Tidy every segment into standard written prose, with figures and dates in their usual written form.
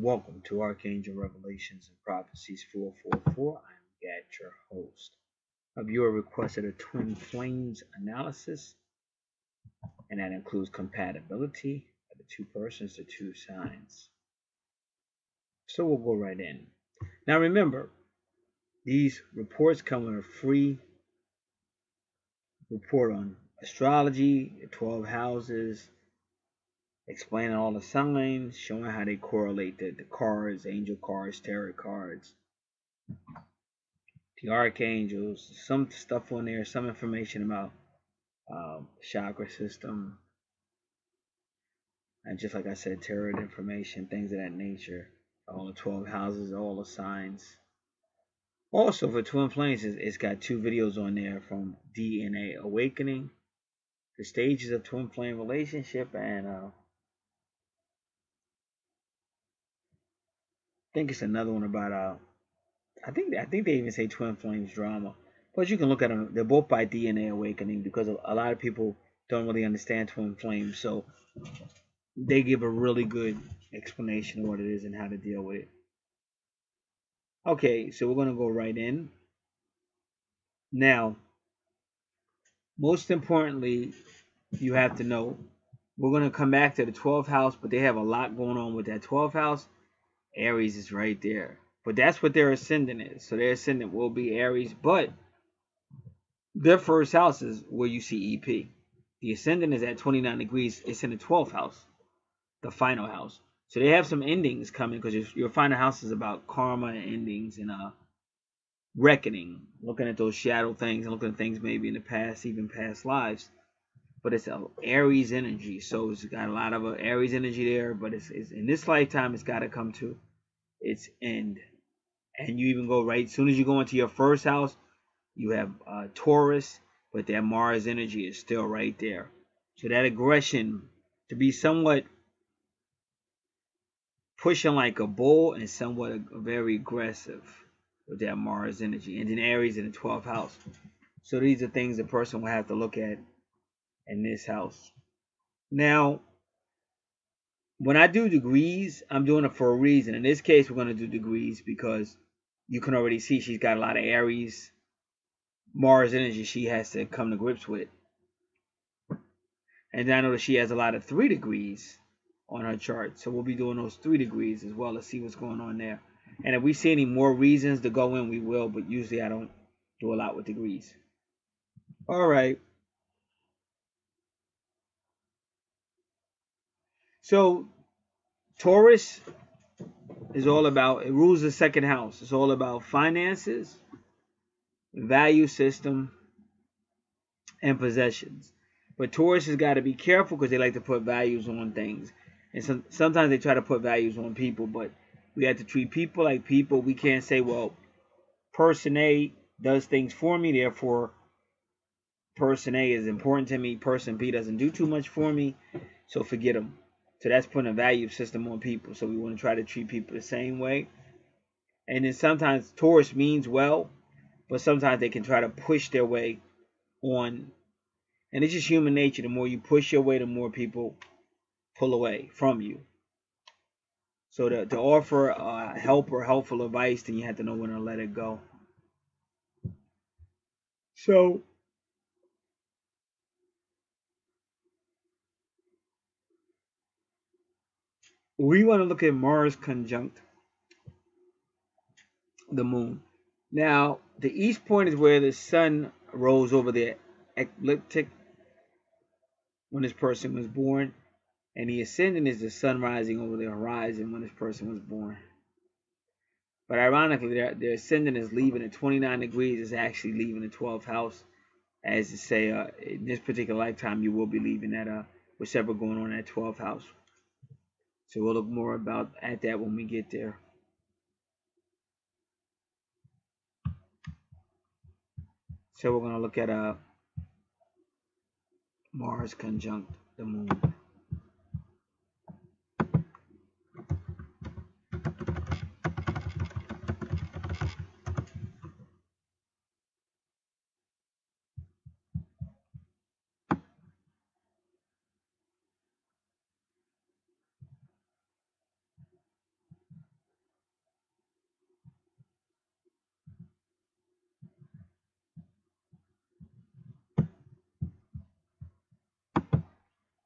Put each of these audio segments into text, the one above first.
Welcome to Archangel Revelations and Prophecies 444. I'm Gad, your host. A viewer requested a twin flames analysis, and that includes compatibility of the two persons, the two signs. So we'll go right in. Now remember, these reports come with a free report on astrology, the 12 houses, explaining all the signs, showing how they correlate the cards, angel cards, tarot cards, the archangels, some stuff on there, some information about chakra system, and just like I said, tarot information, things of that nature, all the 12 houses, all the signs. Also for Twin Flames, it's got 2 videos on there from DNA Awakening, the stages of twin flame relationship, and I think it's another one about I think they even say Twin Flames drama. But you can look at them. They're both by DNA Awakening because a lot of people don't really understand Twin Flames. So they give a really good explanation of what it is and how to deal with it. Okay, so we're going to go right in. Now, most importantly, you have to know, we're going to come back to the 12th house, but they have a lot going on with that 12th house. Aries is right there. But that's what their ascendant is. So their ascendant will be Aries, but their first house is where you see EP. The ascendant is at 29 degrees. It's in the 12th house, the final house. So they have some endings coming because your final house is about karma and endings and reckoning, looking at those shadow things and looking at things maybe in the past, even past lives. But it's an Aries energy, so it's got a lot of Aries energy there. But it's in this lifetime, it's got to come to its end. And you even go right as soon as you go into your first house, you have Taurus, but that Mars energy is still right there. So that aggression, to be somewhat pushing like a bull and somewhat very aggressive with that Mars energy. And then Aries in the 12th house. So these are things the person will have to look at in this house. Now, when I do degrees, I'm doing it for a reason. In this case, we're going to do degrees because you can already see she's got a lot of Aries, Mars energy she has to come to grips with. And I know that she has a lot of 3 degrees on her chart. So we'll be doing those 3 degrees as well to see what's going on there. And if we see any more reasons to go in, we will. But usually I don't do a lot with degrees. All right. So Taurus is all about, it rules the 2nd house. It's all about finances, value system, and possessions. But Taurus has got to be careful because they like to put values on things. And sometimes they try to put values on people, but we have to treat people like people. We can't say, well, person A does things for me, therefore person A is important to me, person B doesn't do too much for me, so forget them. So that's putting a value system on people. So we want to try to treat people the same way. And then sometimes Taurus means well, but sometimes they can try to push their way on. And it's just human nature. The more you push your way, the more people pull away from you. So to offer help or helpful advice, then you have to know when to let it go. So we want to look at Mars conjunct the moon. Now, the east point is where the sun rose over the ecliptic when this person was born. And the ascendant is the sun rising over the horizon when this person was born. But ironically, their ascendant is leaving at 29 degrees. Is actually leaving the 12th house. As to say, in this particular lifetime, you will be leaving that whatever going on in that 12th house. So we'll look more at that when we get there. So we're going to look at Mars conjunct the moon.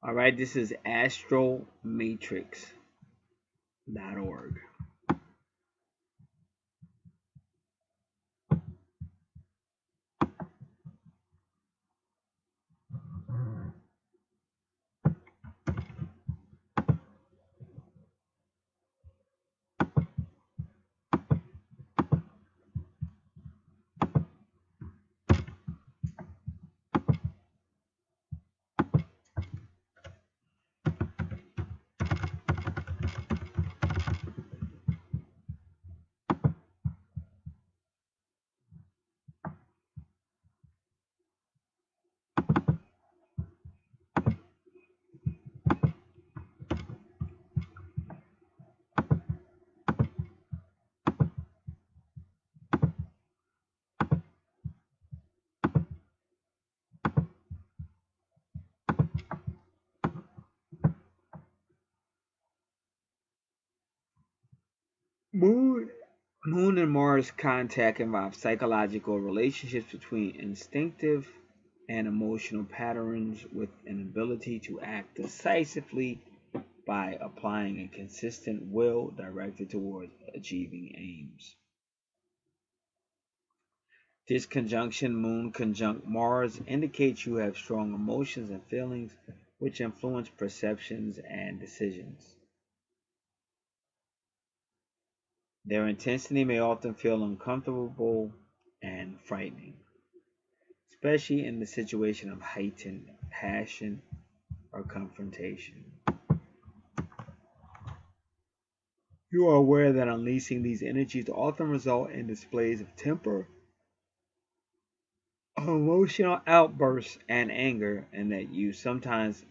All right, this is astromatrix.org. Moon, Moon and Mars contact involves psychological relationships between instinctive and emotional patterns with an ability to act decisively by applying a consistent will directed towards achieving aims. This conjunction, Moon conjunct Mars, indicates you have strong emotions and feelings which influence perceptions and decisions. Their intensity may often feel uncomfortable and frightening, especially in the situation of heightened passion or confrontation. You are aware that unleashing these energies often result in displays of temper, emotional outbursts, and anger, and that your sometimes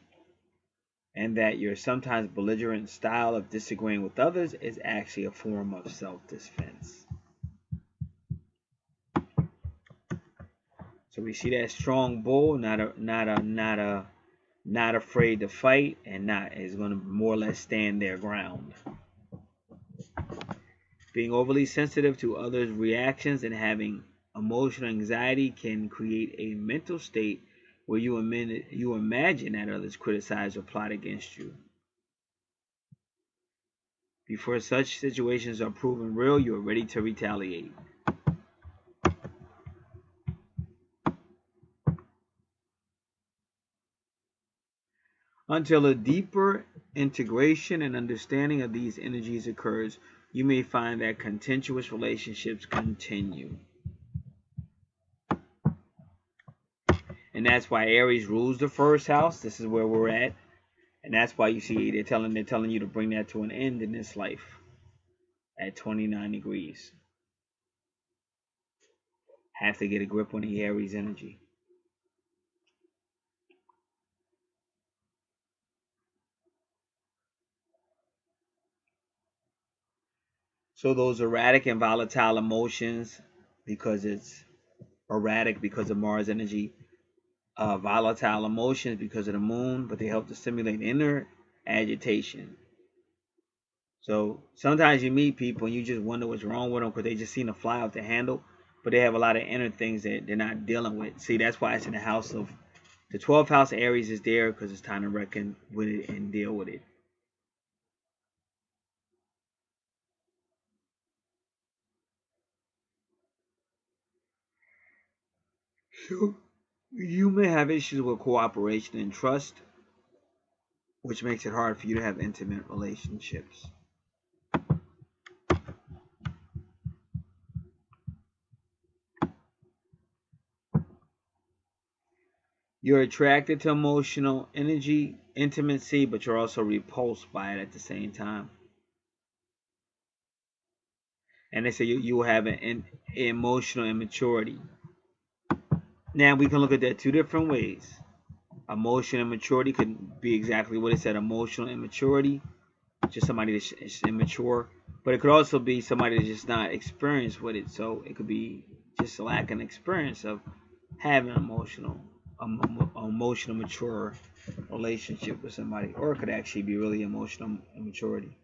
belligerent style of disagreeing with others is actually a form of self-defense. So we see that strong bull, not afraid to fight, and not is going to more or less stand their ground. Being overly sensitive to others' reactions and having emotional anxiety can create a mental state where you imagine that others criticize or plot against you. Before such situations are proven real, you are ready to retaliate. Until a deeper integration and understanding of these energies occurs, you may find that contentious relationships continue. And that's why Aries rules the first house. This is where we're at. And that's why you see they're telling you to bring that to an end in this life at 29 degrees. Have to get a grip on the Aries energy. So those erratic and volatile emotions, because it's erratic because of Mars energy, volatile emotions because of the moon, but they help to stimulate inner agitation. So sometimes you meet people and you just wonder what's wrong with them because they just seem to fly off the handle, but they have a lot of inner things that they're not dealing with. See, that's why it's in the house of the 12th house. Aries is there because it's time to reckon with it and deal with it. So you may have issues with cooperation and trust, which makes it hard for you to have intimate relationships. You're attracted to emotional energy, intimacy, but you're also repulsed by it at the same time. And they say you will have an emotional immaturity. Now we can look at that two different ways. Emotional immaturity could be exactly what it said, emotional immaturity, just somebody that's immature. But it could also be somebody that's just not experienced with it. So it could be just lacking experience of having emotional mature relationship with somebody, or it could actually be really emotional immaturity.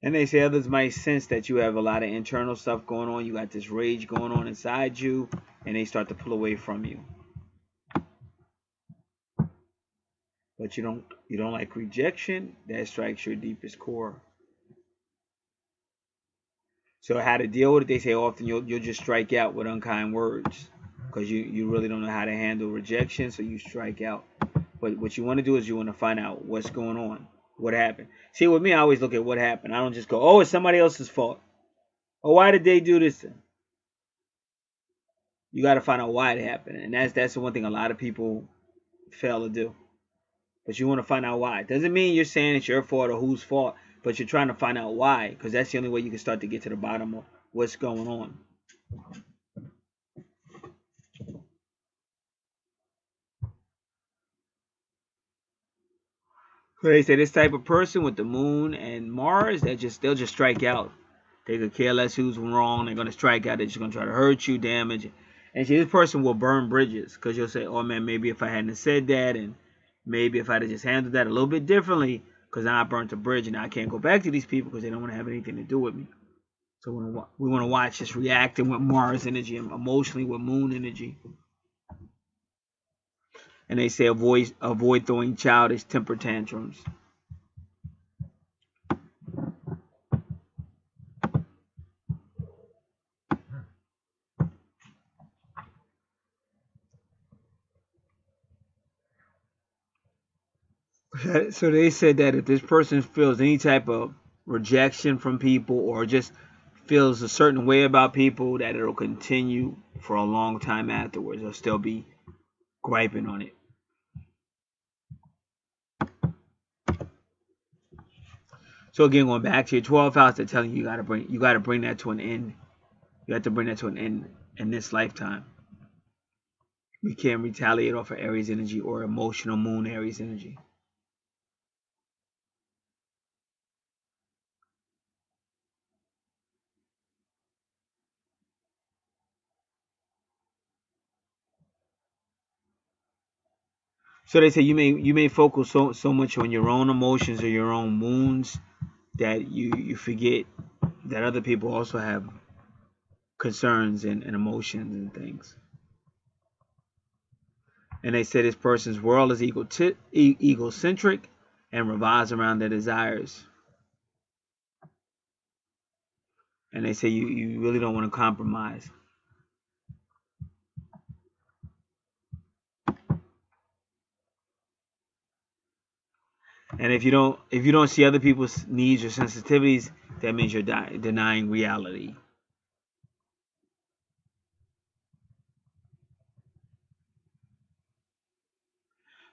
And they say others might sense that you have a lot of internal stuff going on. You got this rage going on inside you, and they start to pull away from you. But you don't like rejection. That strikes your deepest core. So how to deal with it? They say often you'll just strike out with unkind words because you really don't know how to handle rejection, so you strike out. But what you want to do is you want to find out what's going on, what happened. See, with me, I always look at what happened. I don't just go, oh, it's somebody else's fault. Oh, why did they do this? You got to find out why it happened, and that's the one thing a lot of people fail to do. But you want to find out why. It doesn't mean you're saying it's your fault or whose fault, but you're trying to find out why, because that's the only way you can start to get to the bottom of what's going on. So they say this type of person with the moon and Mars, they'll just strike out. They could care less who's wrong. They're gonna strike out. They're just gonna try to hurt you, damage. And see, this person will burn bridges because you'll say, "Oh man, maybe if I hadn't said that, and maybe if I'd have just handled that a little bit differently, because now I burnt a bridge and now I can't go back to these people because they don't want to have anything to do with me." So we want to watch this reacting with Mars energy and emotionally with Moon energy. And they say avoid throwing childish temper tantrums. So they said that if this person feels any type of rejection from people or just feels a certain way about people, that it'll continue for a long time afterwards. They'll still be griping on it. So again, going back to your 12th house, they're telling you you gotta bring that to an end. You have to bring that to an end in this lifetime. We can't retaliate off of Aries energy or emotional Moon Aries energy. So they say you may focus so much on your own emotions or your own wounds that you forget that other people also have concerns and emotions and things. And they say this person's world is egocentric and revolves around their desires. And they say you really don't want to compromise. And if you don't see other people's needs or sensitivities, that means you're denying reality.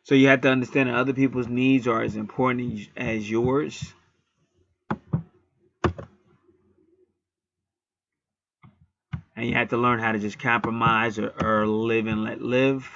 So you have to understand that other people's needs are as important as yours. And you have to learn how to just compromise or live and let live.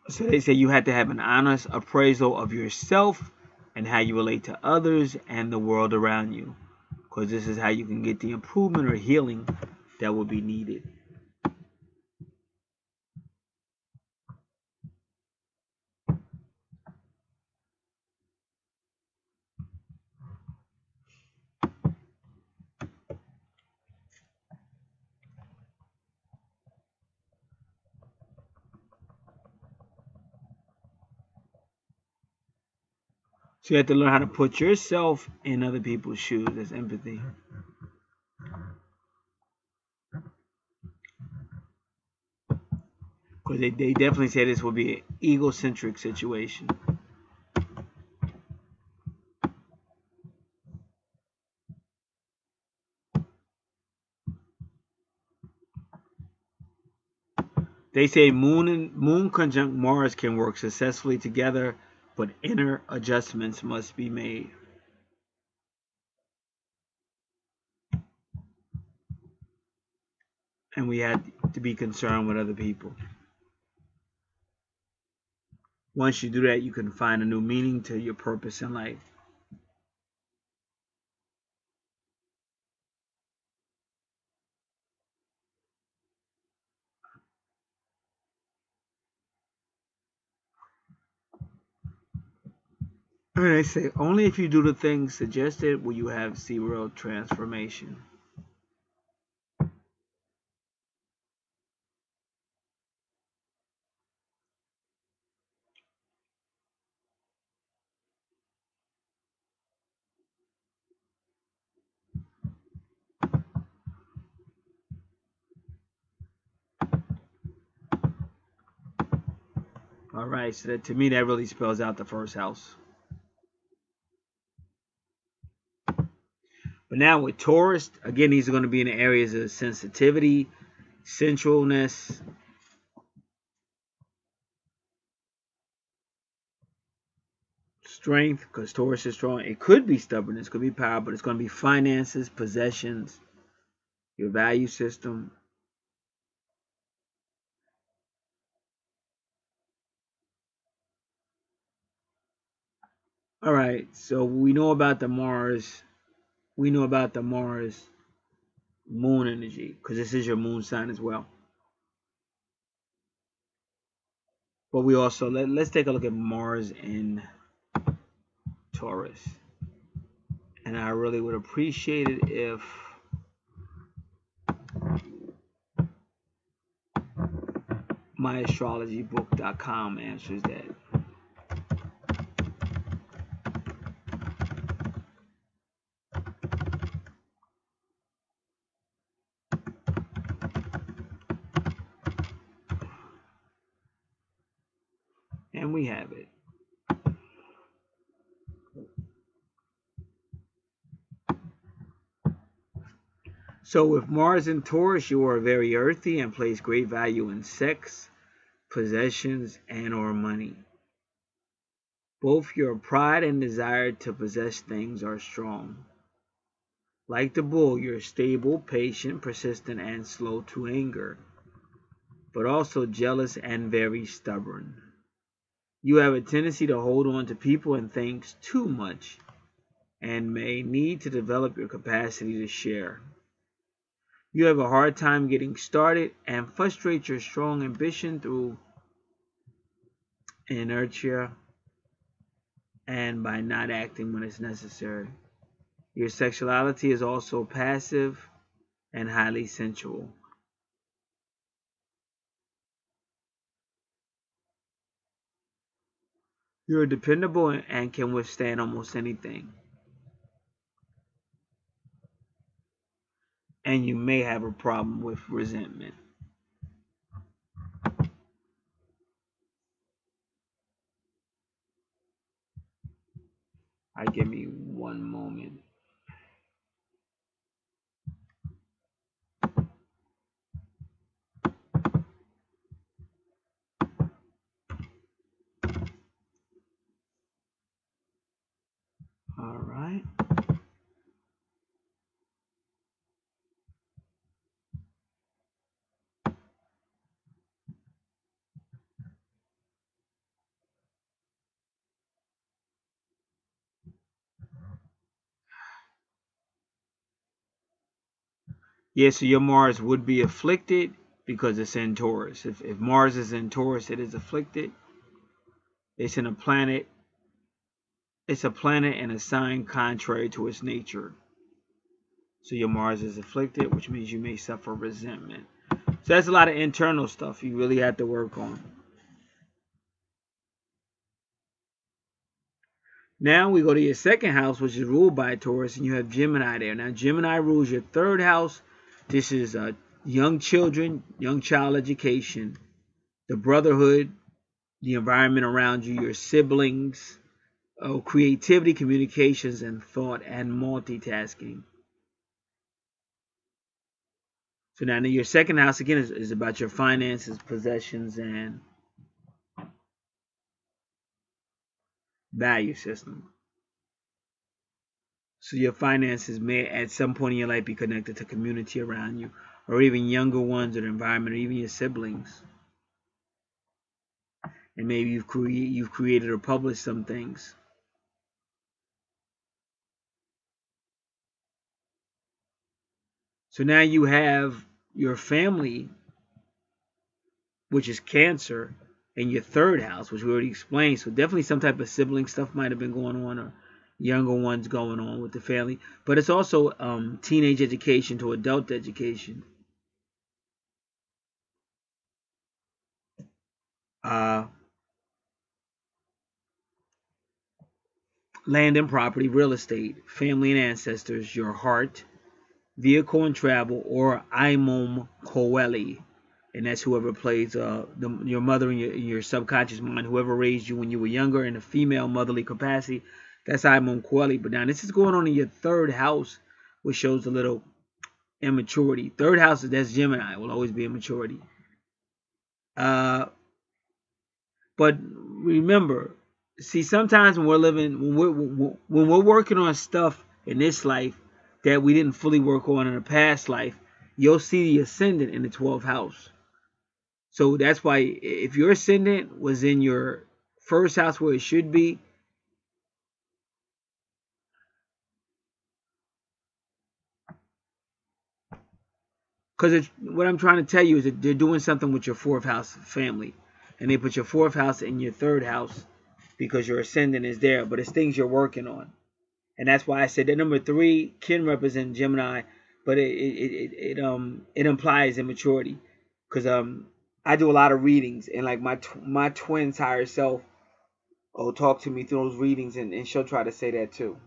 So they say you have to have an honest appraisal of yourself and how you relate to others and the world around you, because this is how you can get the improvement or healing that will be needed. So you have to learn how to put yourself in other people's shoes. That's empathy. Because they definitely say this will be an egocentric situation. They say Moon conjunct Mars can work successfully together, but inner adjustments must be made. And we have to be concerned with other people. Once you do that, you can find a new meaning to your purpose in life. And they say only if you do the things suggested will you have zero transformation. All right, so that, to me, that really spells out the first house. But now with Taurus, again, these are going to be in the areas of sensitivity, sensualness, strength, because Taurus is strong. It could be stubbornness, could be power, but it's going to be finances, possessions, your value system. All right, so we know about the Mars. We know about the Mars moon energy, because this is your moon sign as well. But we also, let's take a look at Mars in Taurus. And I really would appreciate it if myastrologybook.com answers that. And we have it. So with Mars in Taurus, you are very earthy and place great value in sex, possessions, and or money. Both your pride and desire to possess things are strong. Like the bull, you're stable, patient, persistent, and slow to anger, but also jealous and very stubborn. You have a tendency to hold on to people and things too much and may need to develop your capacity to share. You have a hard time getting started and frustrate your strong ambition through inertia and by not acting when it's necessary. Your sexuality is also passive and highly sensual. You're dependable and can withstand almost anything. And you may have a problem with resentment. All right, give me one moment. All right. Yeah, so your Mars would be afflicted because it's in Taurus. If Mars is in Taurus, it is afflicted. It's in a planet. It's a planet and a sign contrary to its nature. So your Mars is afflicted, which means you may suffer resentment. So that's a lot of internal stuff you really have to work on. Now we go to your second house, which is ruled by Taurus, and you have Gemini there. Now Gemini rules your third house. This is young children, young child education, the brotherhood, the environment around you, your siblings, creativity, communications, and thought, and multitasking. So now your second house again is about your finances, possessions, and value system. So your finances may at some point in your life be connected to community around you, or even younger ones, or the environment, or even your siblings. And maybe you've created or published some things. So now you have your family, which is Cancer, in your third house, which we already explained. So definitely some type of sibling stuff might have been going on, or younger ones going on with the family. But it's also teenage education to adult education. Uh, Land and property, real estate, family and ancestors, your heart, vehicle and travel, or Imom Coeli. And that's whoever plays your mother in your subconscious mind, whoever raised you when you were younger in a female motherly capacity. That's Imom Coeli. But now this is going on in your third house, which shows a little immaturity. Third house, that's Gemini, will always be immaturity. But remember, see, sometimes when we're living, when we're working on stuff in this life that we didn't fully work on in a past life, you'll see the ascendant in the 12th house. So that's why if your ascendant was in your first house where it should be, because what I'm trying to tell you is that they're doing something with your fourth house family, and they put your fourth house in your third house because your ascendant is there, but it's things you're working on. And that's why I said that number 3 can represent Gemini, but it implies immaturity, because I do a lot of readings, and like my twin's higher self will talk to me through those readings, and she'll try to say that too,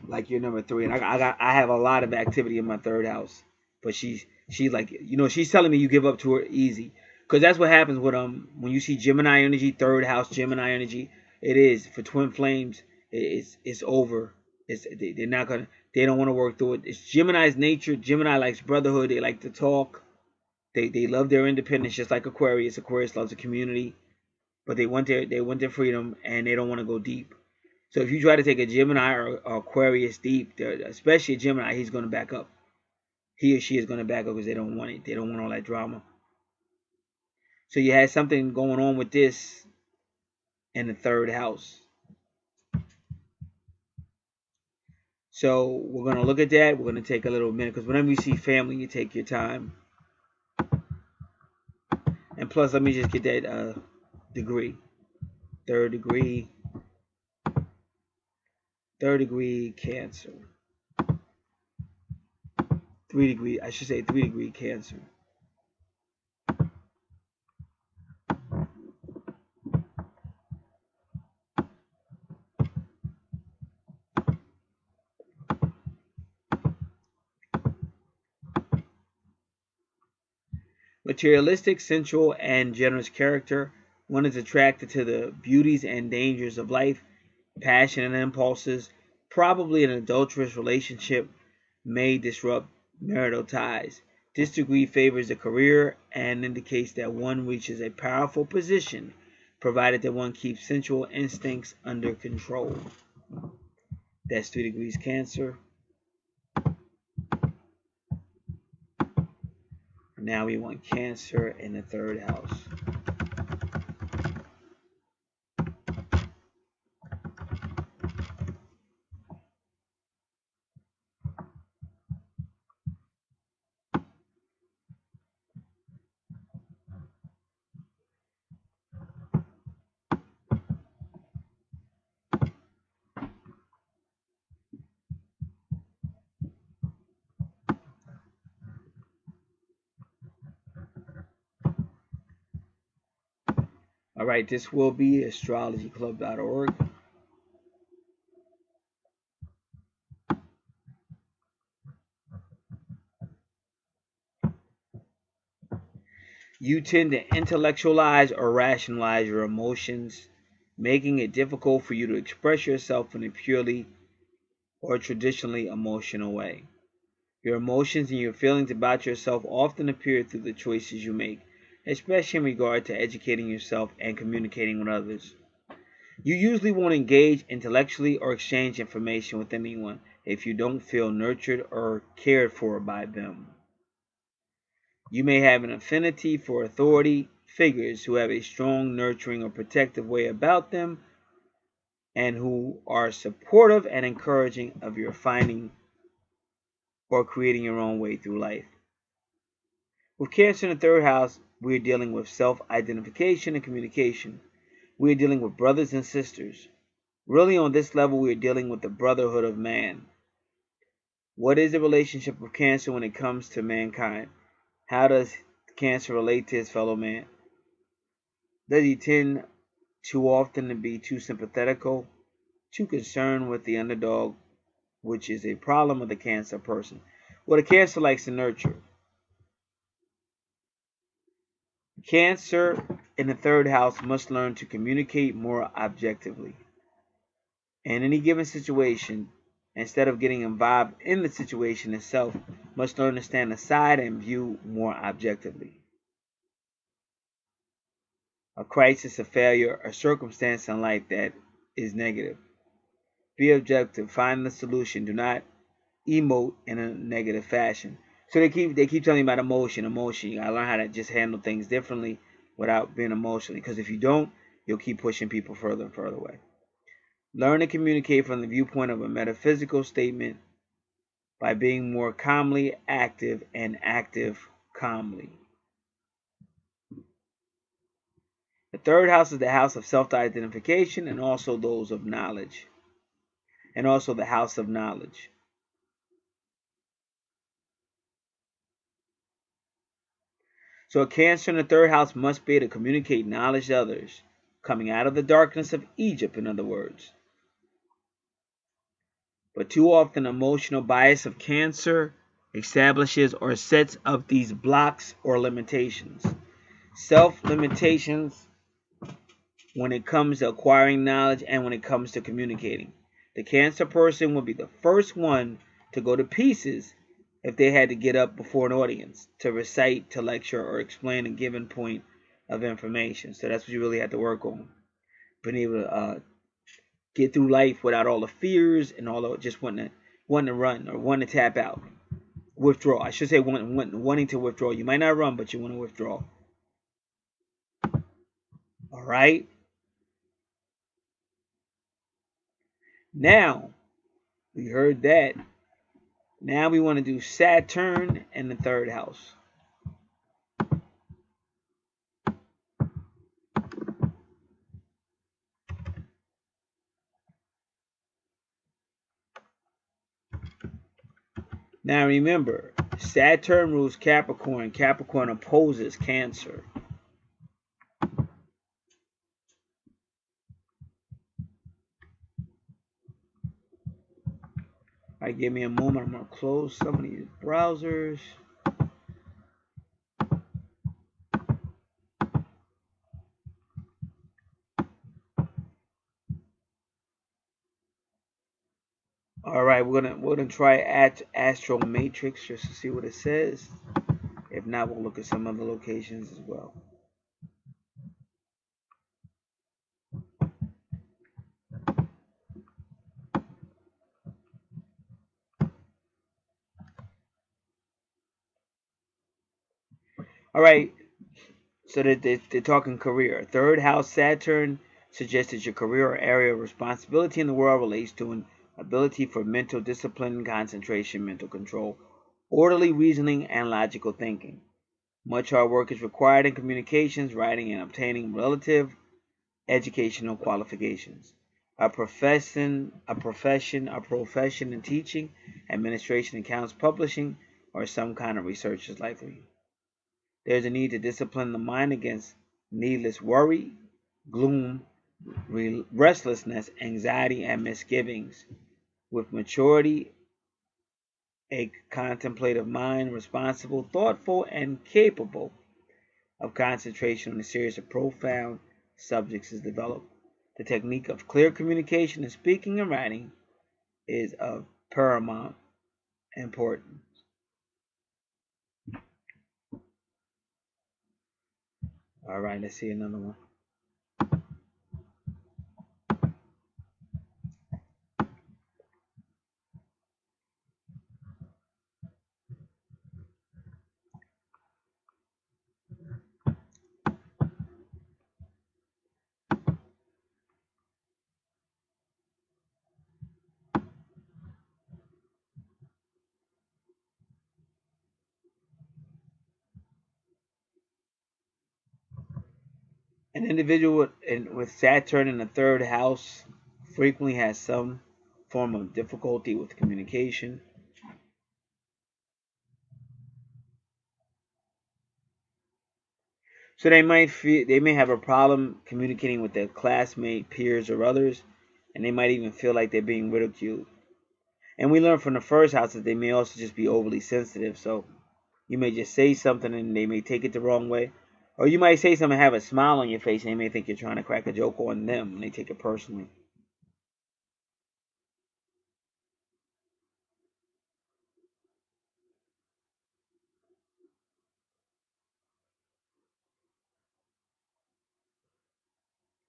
like you're number 3, and I have a lot of activity in my third house, but she's like, she's telling me you give up to her easy, because that's what happens with when you see Gemini energy, third house Gemini energy, it is for twin flames, it's over. They're not gonna. They don't want to work through it. It's Gemini's nature. Gemini likes brotherhood. They like to talk. They love their independence, just like Aquarius. Aquarius loves a community, but they want their freedom, and they don't want to go deep. So if you try to take a Gemini or Aquarius deep, especially a Gemini, he's going to back up. He or she is going to back up because they don't want it. They don't want all that drama. So you had something going on with this in the third house. So we're going to look at that. We're going to take a little minute, because whenever you see family, you take your time. And plus, let me just get that degree. Third degree Cancer. 3-degree, I should say 3-degree Cancer. Materialistic, sensual, and generous character. One is attracted to the beauties and dangers of life, passion and impulses. Probably an adulterous relationship may disrupt marital ties. This degree favors a career and indicates that one reaches a powerful position, provided that one keeps sensual instincts under control. That's 3 degrees Cancer. Now we want Cancer in the third house. All right, this will be astrologyclub.org. You tend to intellectualize or rationalize your emotions, making it difficult for you to express yourself in a purely or traditionally emotional way. Your emotions and your feelings about yourself often appear through the choices you make, especially in regard to educating yourself and communicating with others. You usually won't engage intellectually or exchange information with anyone if you don't feel nurtured or cared for by them. You may have an affinity for authority figures who have a strong, nurturing, or protective way about them, and who are supportive and encouraging of your finding or creating your own way through life. With Cancer in the third house, we're dealing with self-identification and communication. We're dealing with brothers and sisters. Really, on this level, we're dealing with the brotherhood of man. What is the relationship of Cancer when it comes to mankind? How does Cancer relate to his fellow man? Does he tend too often to be too sympathetical, too concerned with the underdog, which is a problem of the Cancer person? Well, the Cancer likes to nurture. Cancer in the third house must learn to communicate more objectively. In any given situation, instead of getting involved in the situation itself, must learn to stand aside and view more objectively. A crisis, a failure, a circumstance in life that is negative. Be objective, find the solution, do not emote in a negative fashion. So they keep telling you about emotion. You gotta learn how to just handle things differently without being emotional. Because if you don't, you'll keep pushing people further and further away. Learn to communicate from the viewpoint of a metaphysical statement by being more calmly active and active calmly. The third house is the house of self-identification and also those of knowledge. And also the house of knowledge. So a Cancer in the third house must be able to communicate knowledge to others, coming out of the darkness of Egypt, in other words. But too often, emotional bias of Cancer establishes or sets up these blocks or limitations. Self-limitations when it comes to acquiring knowledge and when it comes to communicating. The Cancer person will be the first one to go to pieces if they had to get up before an audience to recite, to lecture, or explain a given point of information. So that's what you really have to work on. Being able to get through life without all the fears and all the just wanting to run or wanting to tap out. Withdraw. I should say wanting to withdraw. You might not run, but you want to withdraw. All right. Now, we heard that. Now we want to do Saturn in the third house. Now remember, Saturn rules Capricorn. Capricorn opposes Cancer. All right, give me a moment. I'm going to close some of these browsers. All right, we're gonna try Astro Matrix just to see what it says. If not, we'll look at some other locations as well. All right, so they're talking career. Third house Saturn suggests that your career or area of responsibility in the world relates to an ability for mental discipline, concentration, mental control, orderly reasoning, and logical thinking. Much hard work is required in communications, writing, and obtaining relative educational qualifications. A profession in teaching, administration, accounts, publishing, or some kind of research is likely. There's a need to discipline the mind against needless worry, gloom, restlessness, anxiety, and misgivings. With maturity, a contemplative mind, responsible, thoughtful, and capable of concentration on a series of profound subjects is developed. The technique of clear communication in speaking and writing is of paramount importance. All right, let's see another one. An individual with Saturn in the third house frequently has some form of difficulty with communication. So they may have a problem communicating with their classmate, peers, or others, and they might even feel like they're being ridiculed. And we learn from the first house that they may also just be overly sensitive. So you may just say something and they may take it the wrong way. Or you might say something and have a smile on your face and they may think you're trying to crack a joke on them and they take it personally.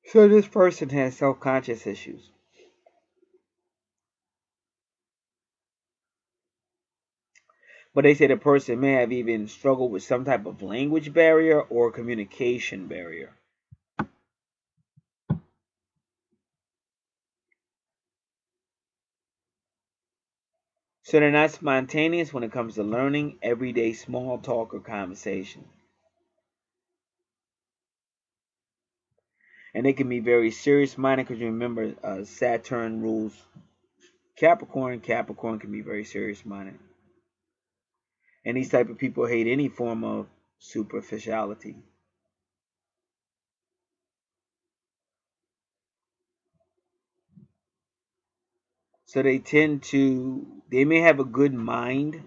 So this person has self-conscious issues. But they say the person may have even struggled with some type of language barrier or communication barrier. So they're not spontaneous when it comes to learning everyday small talk or conversation. And they can be very serious minded because remember, Saturn rules Capricorn. Capricorn can be very serious minded. And these type of people hate any form of superficiality. So they may have a good mind,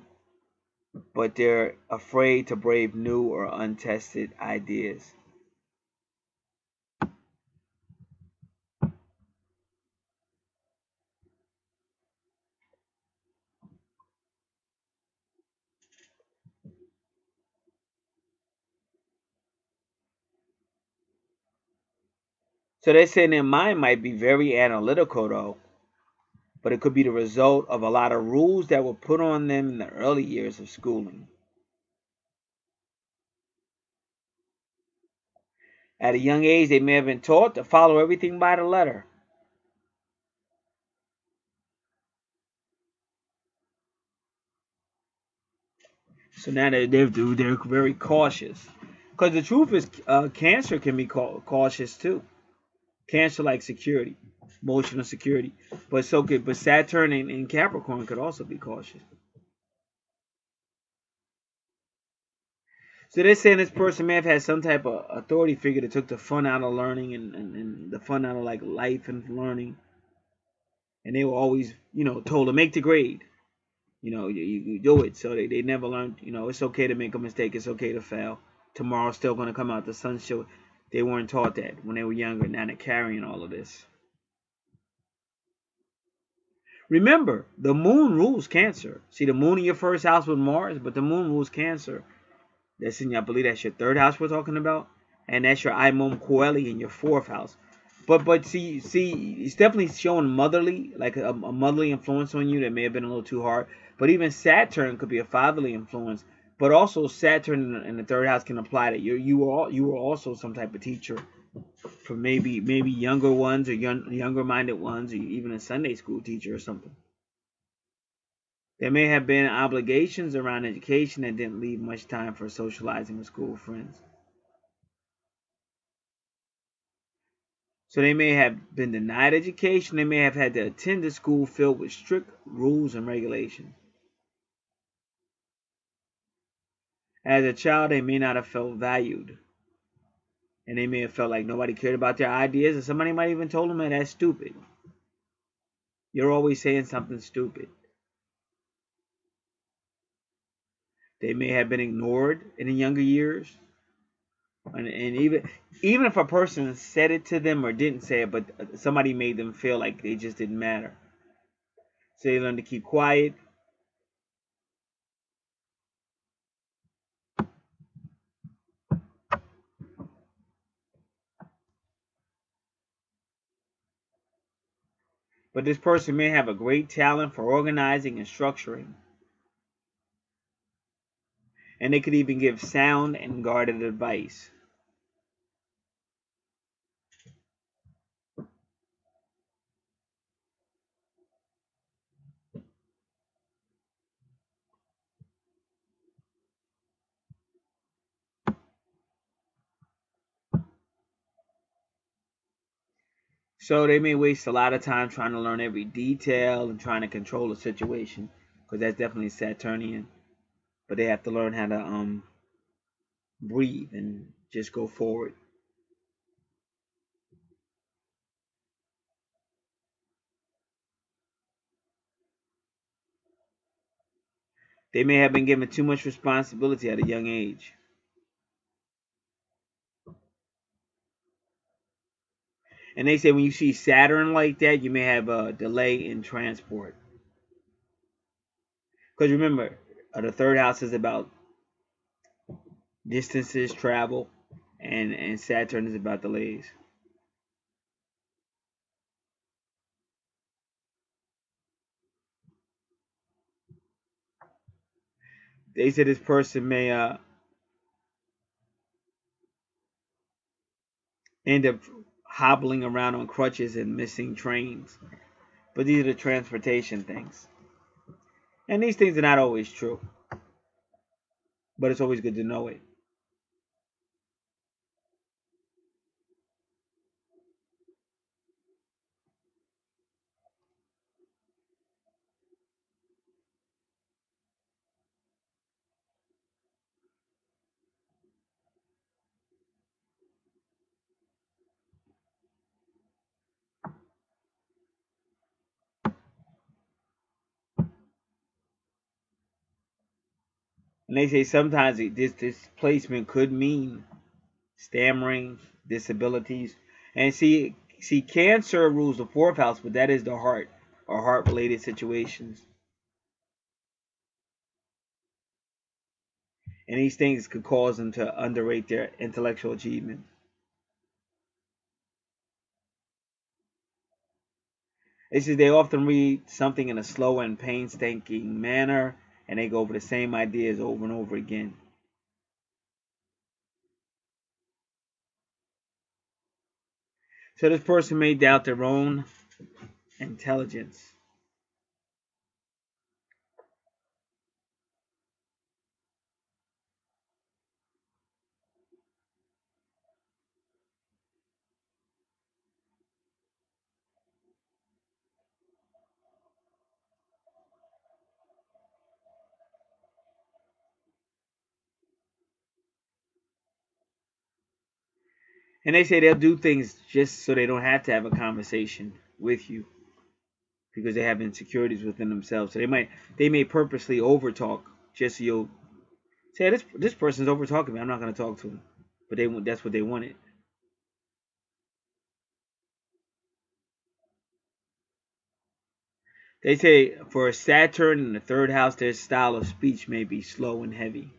but they're afraid to brave new or untested ideas. So they're saying their mind might be very analytical though, but it could be the result of a lot of rules that were put on them in the early years of schooling. At a young age, they may have been taught to follow everything by the letter. So now they're very cautious. Because the truth is, Cancer can be cautious too. Cancer like security, emotional security. But Saturn and Capricorn could also be cautious. So they're saying this person may have had some type of authority figure that took the fun out of learning and the fun out of like life and learning. And they were always, told to make the grade. You do it. So they never learned, it's okay to make a mistake. It's okay to fail. Tomorrow's still going to come out. The sun show. They weren't taught that when they were younger. Now they're carrying all of this. Remember, the moon rules Cancer. See, the moon in your first house with Mars, but the moon rules Cancer. I believe that's your third house we're talking about. And that's your Imum Coeli in your fourth house. But see, it's definitely showing motherly, like a motherly influence on you that may have been a little too hard. But even Saturn could be a fatherly influence. But also Saturn in the third house can apply that you were also some type of teacher for maybe younger ones or younger minded ones, or even a Sunday school teacher or something. There may have been obligations around education that didn't leave much time for socializing with school friends. So they may have been denied education. They may have had to attend a school filled with strict rules and regulations. As a child, they may not have felt valued. And they may have felt like nobody cared about their ideas, and somebody might even told them that that's stupid. You're always saying something stupid. They may have been ignored in the younger years. And even if a person said it to them or didn't say it, but somebody made them feel like they just didn't matter. So they learn to keep quiet. But this person may have a great talent for organizing and structuring. And they could even give sound and guarded advice. So they may waste a lot of time trying to learn every detail and trying to control the situation, because that's definitely Saturnian. But they have to learn how to breathe and just go forward. They may have been given too much responsibility at a young age. And they say when you see Saturn like that, you may have a delay in transport. Because remember, the third house is about distances, travel, and Saturn is about delays. They say this person may end up hobbling around on crutches and missing trains. But these are the transportation things. And these things are not always true. But it's always good to know it. And they say sometimes this displacement could mean stammering, disabilities. And see, Cancer rules the fourth house, but that is the heart or heart-related situations. And these things could cause them to underrate their intellectual achievement. It says they often read something in a slow and painstaking manner, and they go over the same ideas over and over again. So this person may doubt their own intelligence. And they say they'll do things just so they don't have to have a conversation with you because they have insecurities within themselves. So they may purposely overtalk just so you'll say this person's over talking me. I'm not going to talk to him, but that's what they wanted. They say for Saturn in the third house, their style of speech may be slow and heavy.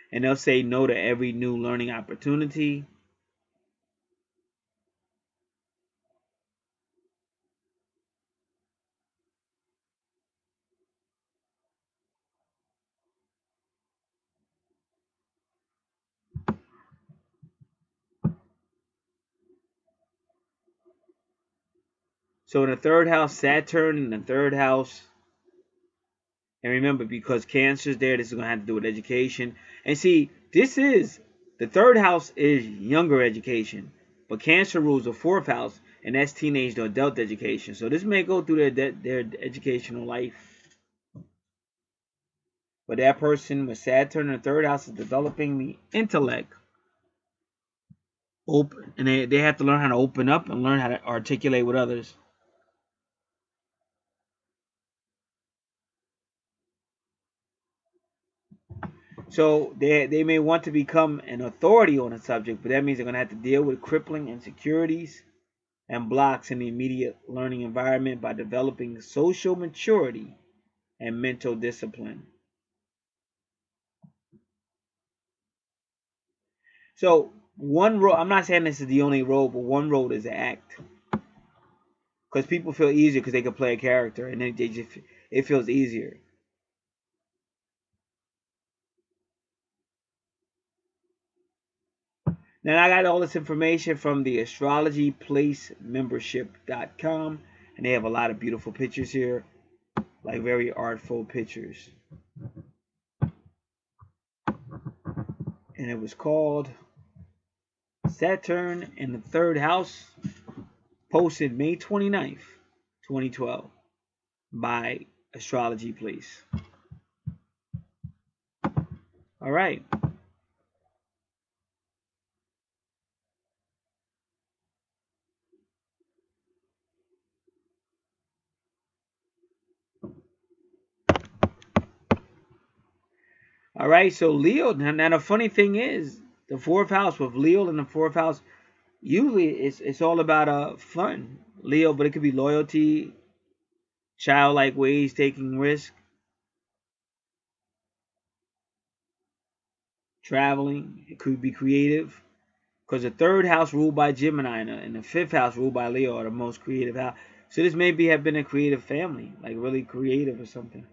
And they'll say no to every new learning opportunity. So in the third house, Saturn in the third house, and remember, because Cancer's there, this is going to have to do with education. And see, the third house is younger education, but Cancer rules the fourth house, and that's teenage to adult education. So this may go through their educational life. But that person with Saturn in the third house is developing the intellect. Open, and they have to learn how to open up and learn how to articulate with others. So they may want to become an authority on a subject, but that means they're going to have to deal with crippling insecurities and blocks in the immediate learning environment by developing social maturity and mental discipline. So one road, I'm not saying this is the only road, but one road is to act. Because people feel easier because they can play a character, and then it feels easier. Now I got all this information from the astrologyplacemembership.com, and they have a lot of beautiful pictures here, like very artful pictures. and it was called Saturn in the Third House, posted May 29th, 2012 by Astrology, please. All right. All right, so Leo, now the funny thing is, the fourth house with Leo in the fourth house, usually it's all about fun. Leo, but it could be loyalty, childlike ways, taking risk, traveling. It could be creative. Because the third house ruled by Gemini and the fifth house ruled by Leo are the most creative house. So this maybe have been a creative family, like really creative or something.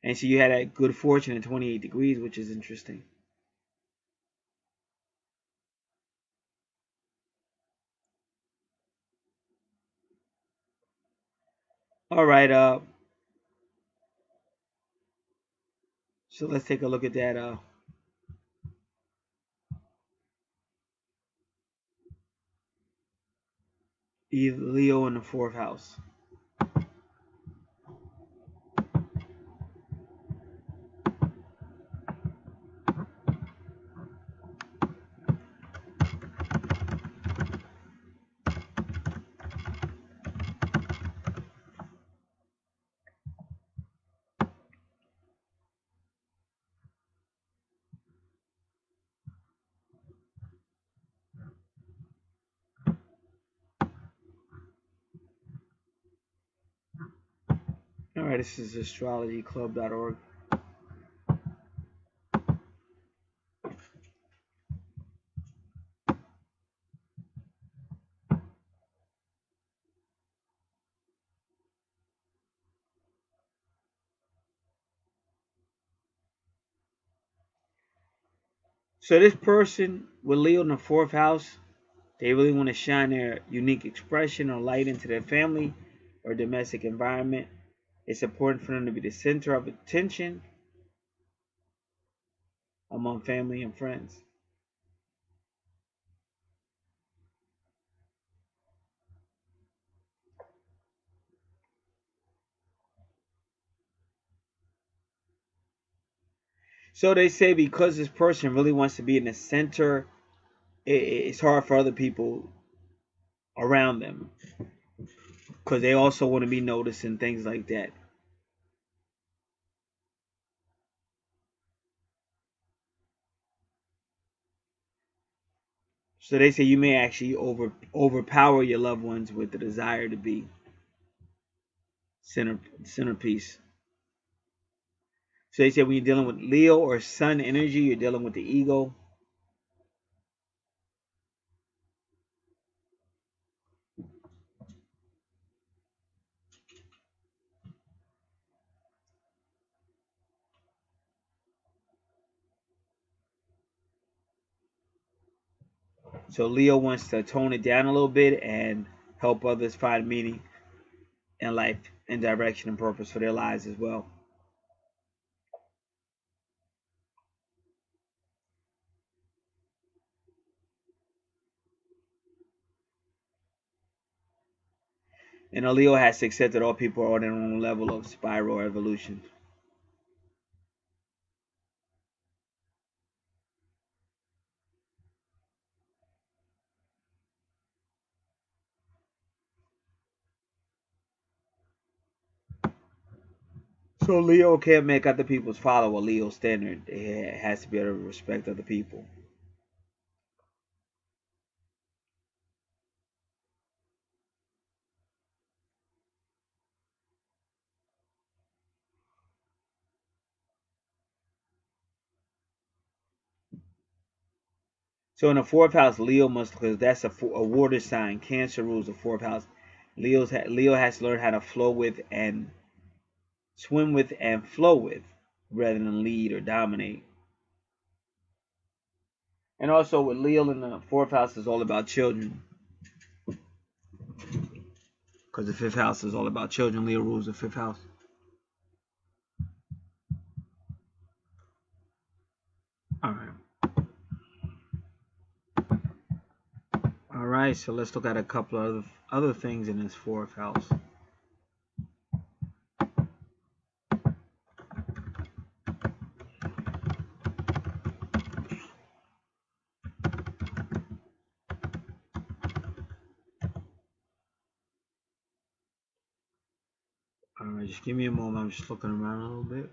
And so you had that good fortune at 28 degrees, which is interesting. All right, so let's take a look at that. Leo in the fourth house. All right, this is astrologyclub.org. So this person with Leo in the fourth house, they really want to shine their unique expression or light into their family or domestic environment. It's important for them to be the center of attention among family and friends. So they say because this person really wants to be in the center, it's hard for other people around them because they also want to be noticed and things like that. So they say you may actually overpower your loved ones with the desire to be centerpiece. So they say when you're dealing with Leo or Sun energy, you're dealing with the ego. So Leo wants to tone it down a little bit and help others find meaning in life and direction and purpose for their lives as well. And a Leo has to accept that all people are on their own level of spiral evolution. So Leo can't make other people's follow a Leo standard. It has to be able to respect other people. So in the fourth house, Leo must, because that's a water sign. Cancer rules the fourth house. Leo has to learn how to flow with and swim with and flow with, rather than lead or dominate. And also with Leo in the fourth house is all about children, because the fifth house is all about children. Leo rules the fifth house. All right. All right, so let's look at a couple of other things in this fourth house. All right, just give me a moment. I'm just looking around a little bit.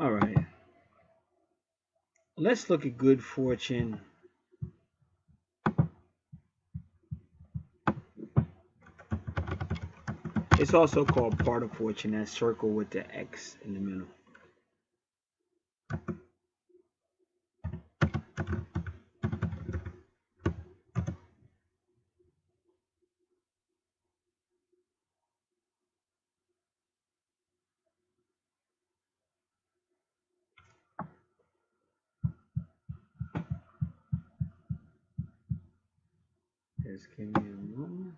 All right. Let's look at good fortune. It's also called part of fortune, that circle with the X in the middle. Just give me a moment.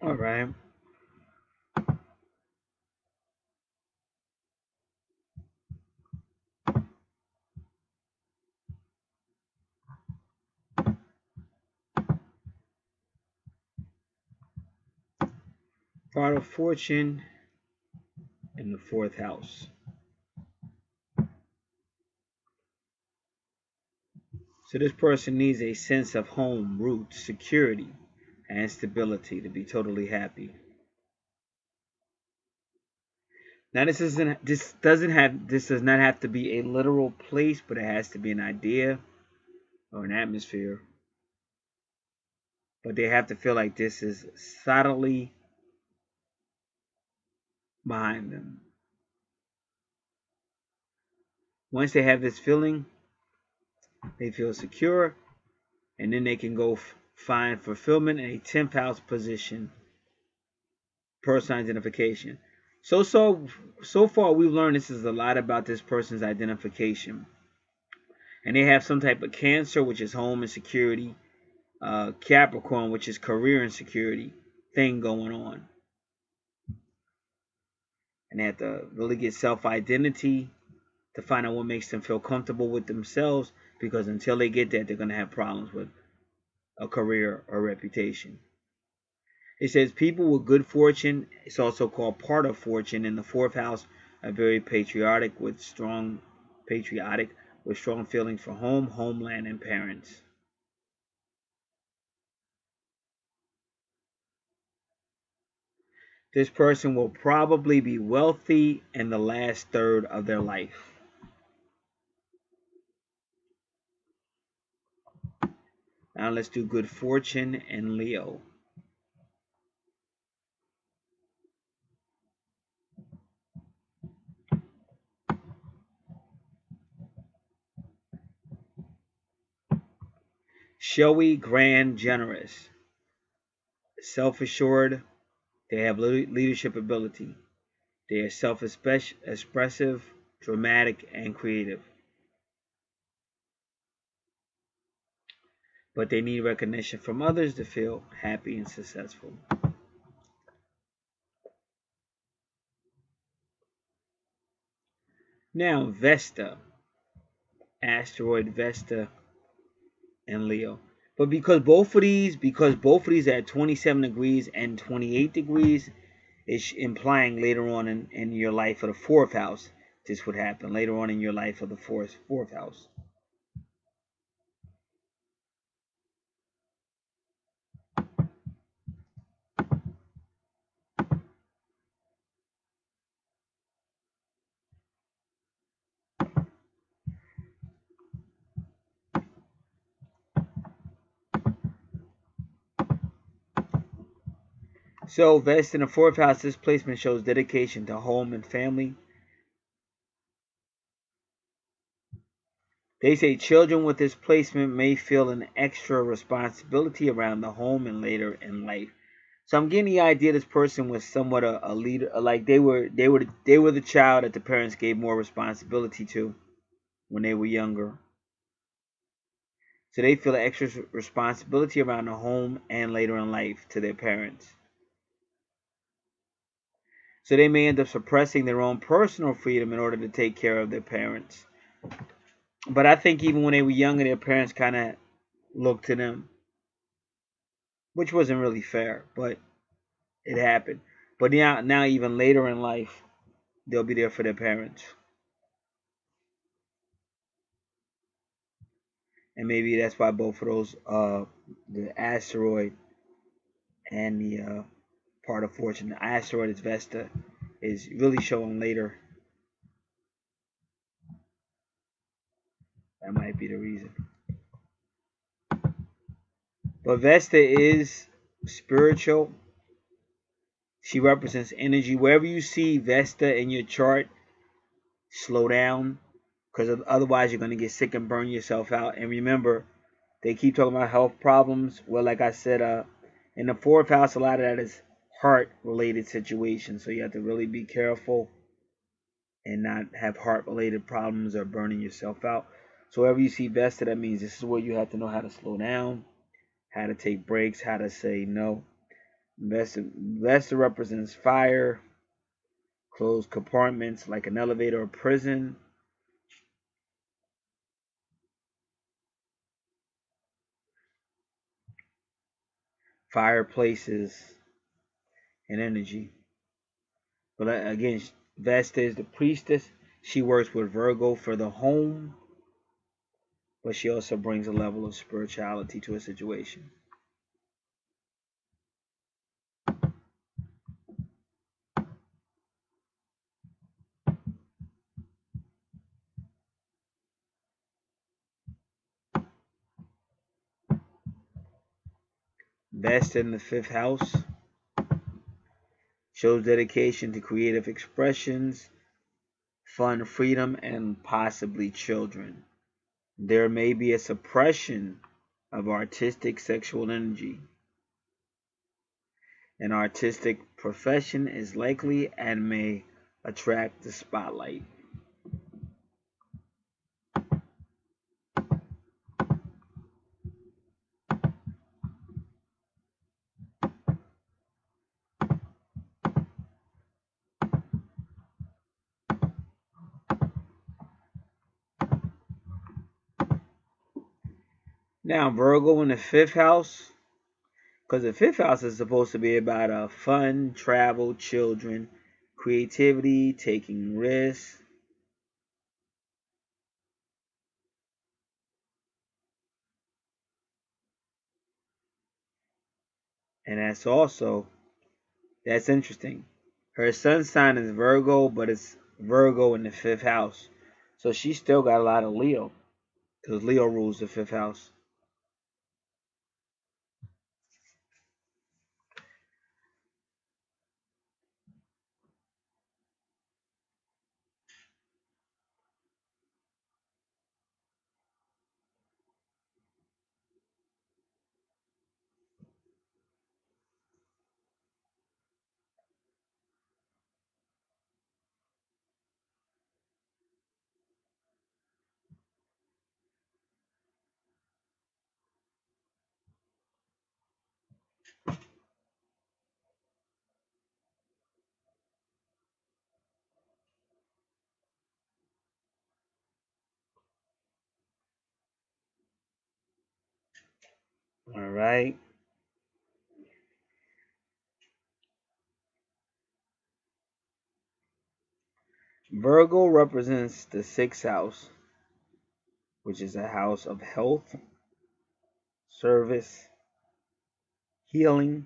All right. Part of fortune in the fourth house. So this person needs a sense of home, roots, security, and stability to be totally happy. Now this does not have to be a literal place, but it has to be an idea or an atmosphere. But they have to feel like this is solidly behind them. Once they have this feeling, they feel secure, and then they can go find fulfillment in a 10th house position, personal identification. So far we've learned this is a lot about this person's identification, and they have some type of Cancer, which is home and security, Capricorn, which is career and security thing going on, and they have to really get self-identity to find out what makes them feel comfortable with themselves, because until they get that, they're going to have problems with a career or reputation. It says people with good fortune, it's also called part of fortune in the fourth house, are very patriotic with strong feelings for home, homeland, and parents. This person will probably be wealthy in the last third of their life. Now let's do good fortune and Leo. Showy, grand, generous, self-assured. They have leadership ability. They are self-expressive, dramatic, and creative. But they need recognition from others to feel happy and successful. Now, Vesta, asteroid Vesta and Leo. But because both of these are at 27 degrees and 28 degrees, it's implying later on in your life of the fourth house, this would happen later on in your life of the fourth house. So, Vesta in the fourth house, this placement shows dedication to home and family. They say children with this placement may feel an extra responsibility around the home and later in life. So I'm getting the idea this person was somewhat a leader, like they were the child that the parents gave more responsibility to when they were younger. So they feel an extra responsibility around the home and later in life to their parents. So they may end up suppressing their own personal freedom in order to take care of their parents. But I think even when they were younger, their parents kind of looked to them, which wasn't really fair, but it happened. But now even later in life, they'll be there for their parents. And maybe that's why both of those, the asteroid and the part of fortune, the asteroid is Vesta, is really showing later. That might be the reason. But Vesta is spiritual. She represents energy. Wherever you see Vesta in your chart, slow down, because otherwise you're going to get sick and burn yourself out. And remember, they keep talking about health problems. Well, like I said, in the fourth house, a lot of that is heart-related situations. So you have to really be careful and not have heart-related problems or burning yourself out. So wherever you see Vesta, that means this is where you have to know how to slow down, how to take breaks, how to say no. Vesta represents fire, closed compartments like an elevator or prison, fireplaces, and energy. But again, Vesta is the priestess. She works with Virgo for the home, but she also brings a level of spirituality to a situation. Vesta in the fifth house shows dedication to creative expressions, fun, freedom, and possibly children. There may be a suppression of artistic sexual energy. An artistic profession is likely and may attract the spotlight. Now, Virgo in the fifth house, because the fifth house is supposed to be about fun, travel, children, creativity, taking risks. And that's interesting. Her sun sign is Virgo, but it's Virgo in the fifth house. So she still got a lot of Leo, because Leo rules the fifth house. All right. Virgo represents the sixth house, which is a house of health, service, healing,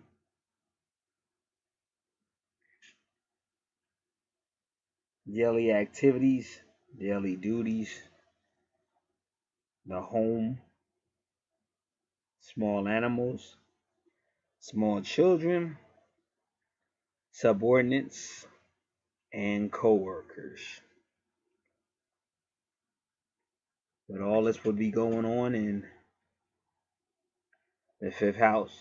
daily activities, daily duties, the home, small animals, small children, subordinates, and co-workers. But all this would be going on in the fifth house.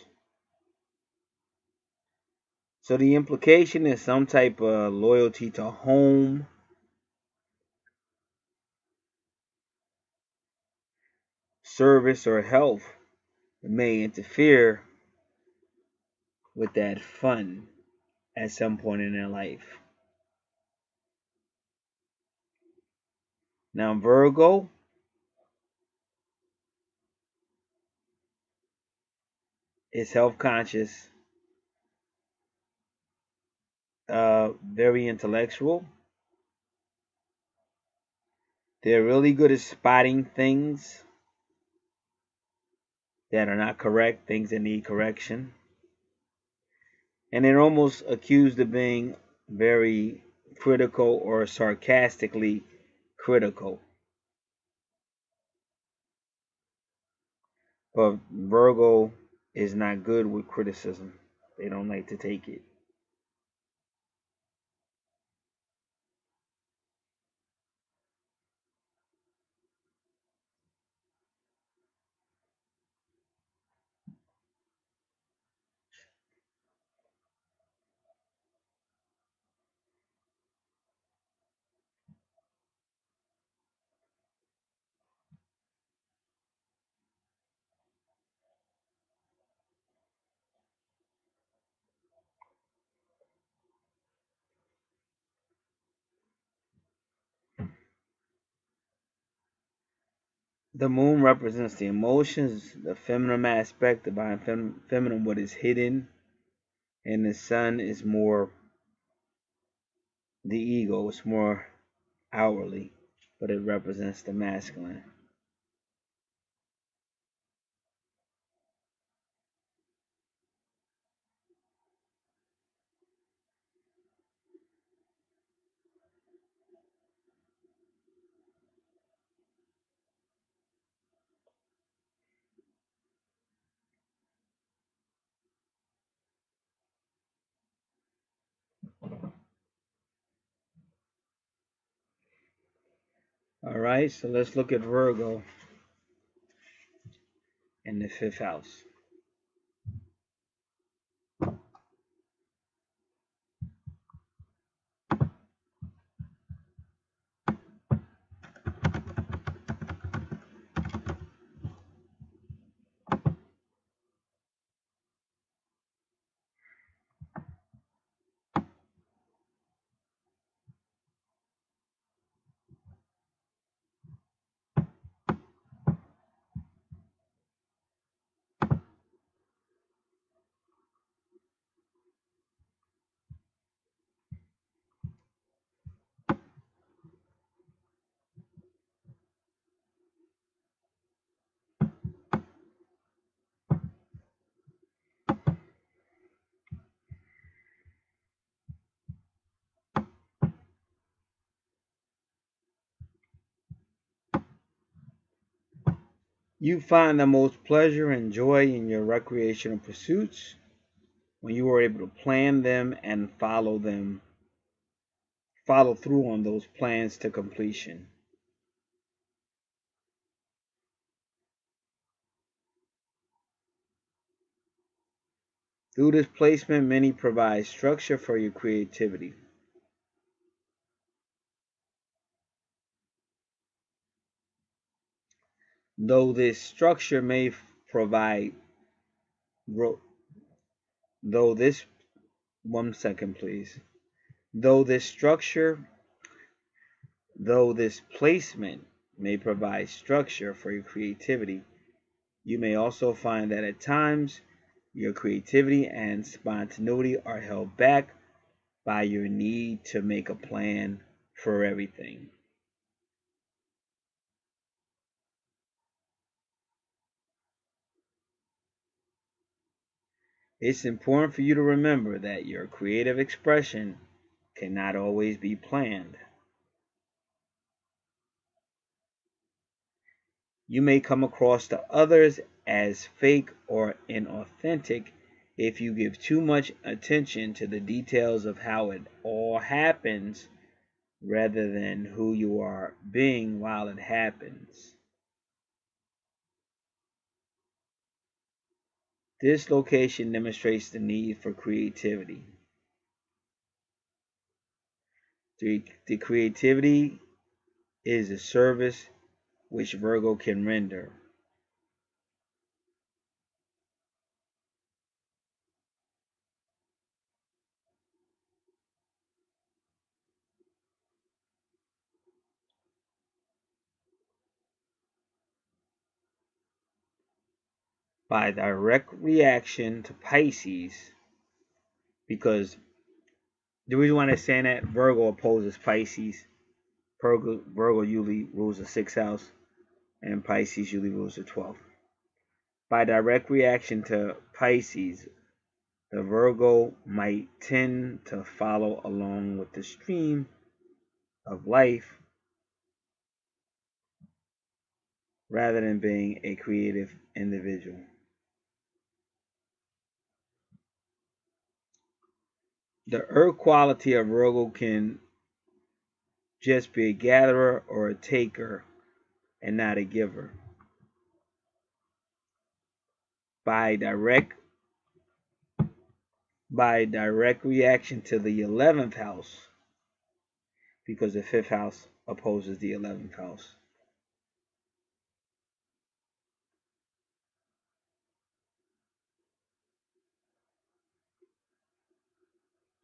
So the implication is some type of loyalty to home, service, or health may interfere with that fun at some point in their life. Now, Virgo is health conscious, very intellectual. They're really good at spotting things that are not correct, things that need correction. And they're almost accused of being very critical or sarcastically critical. But Virgo is not good with criticism. They don't like to take it. The moon represents the emotions, the feminine aspect, the feminine, what is hidden, and the sun is more the ego. It's more outwardly, but it represents the masculine. All right, so let's look at Virgo in the fifth house. You find the most pleasure and joy in your recreational pursuits when you are able to plan them and follow through on those plans to completion. Through this placement, many provide structure for your creativity. Though this structure may provide, though this, one second please. Though this structure, though this placement may provide structure for your creativity, You may also find that at times your creativity and spontaneity are held back by your need to make a plan for everything. It's important for you to remember that your creative expression cannot always be planned. You may come across to others as fake or inauthentic if you give too much attention to the details of how it all happens rather than who you are being while it happens. This location demonstrates the need for creativity. The creativity is a service which Virgo can render. By direct reaction to Pisces, because the reason why they're saying that Virgo opposes Pisces, Virgo usually rules the 6th house, and Pisces usually rules the 12th. By direct reaction to Pisces, the Virgo might tend to follow along with the stream of life rather than being a creative individual. The earth quality of Virgo can just be a gatherer or a taker and not a giver. By direct reaction to the 11th house, because the 5th house opposes the 11th house.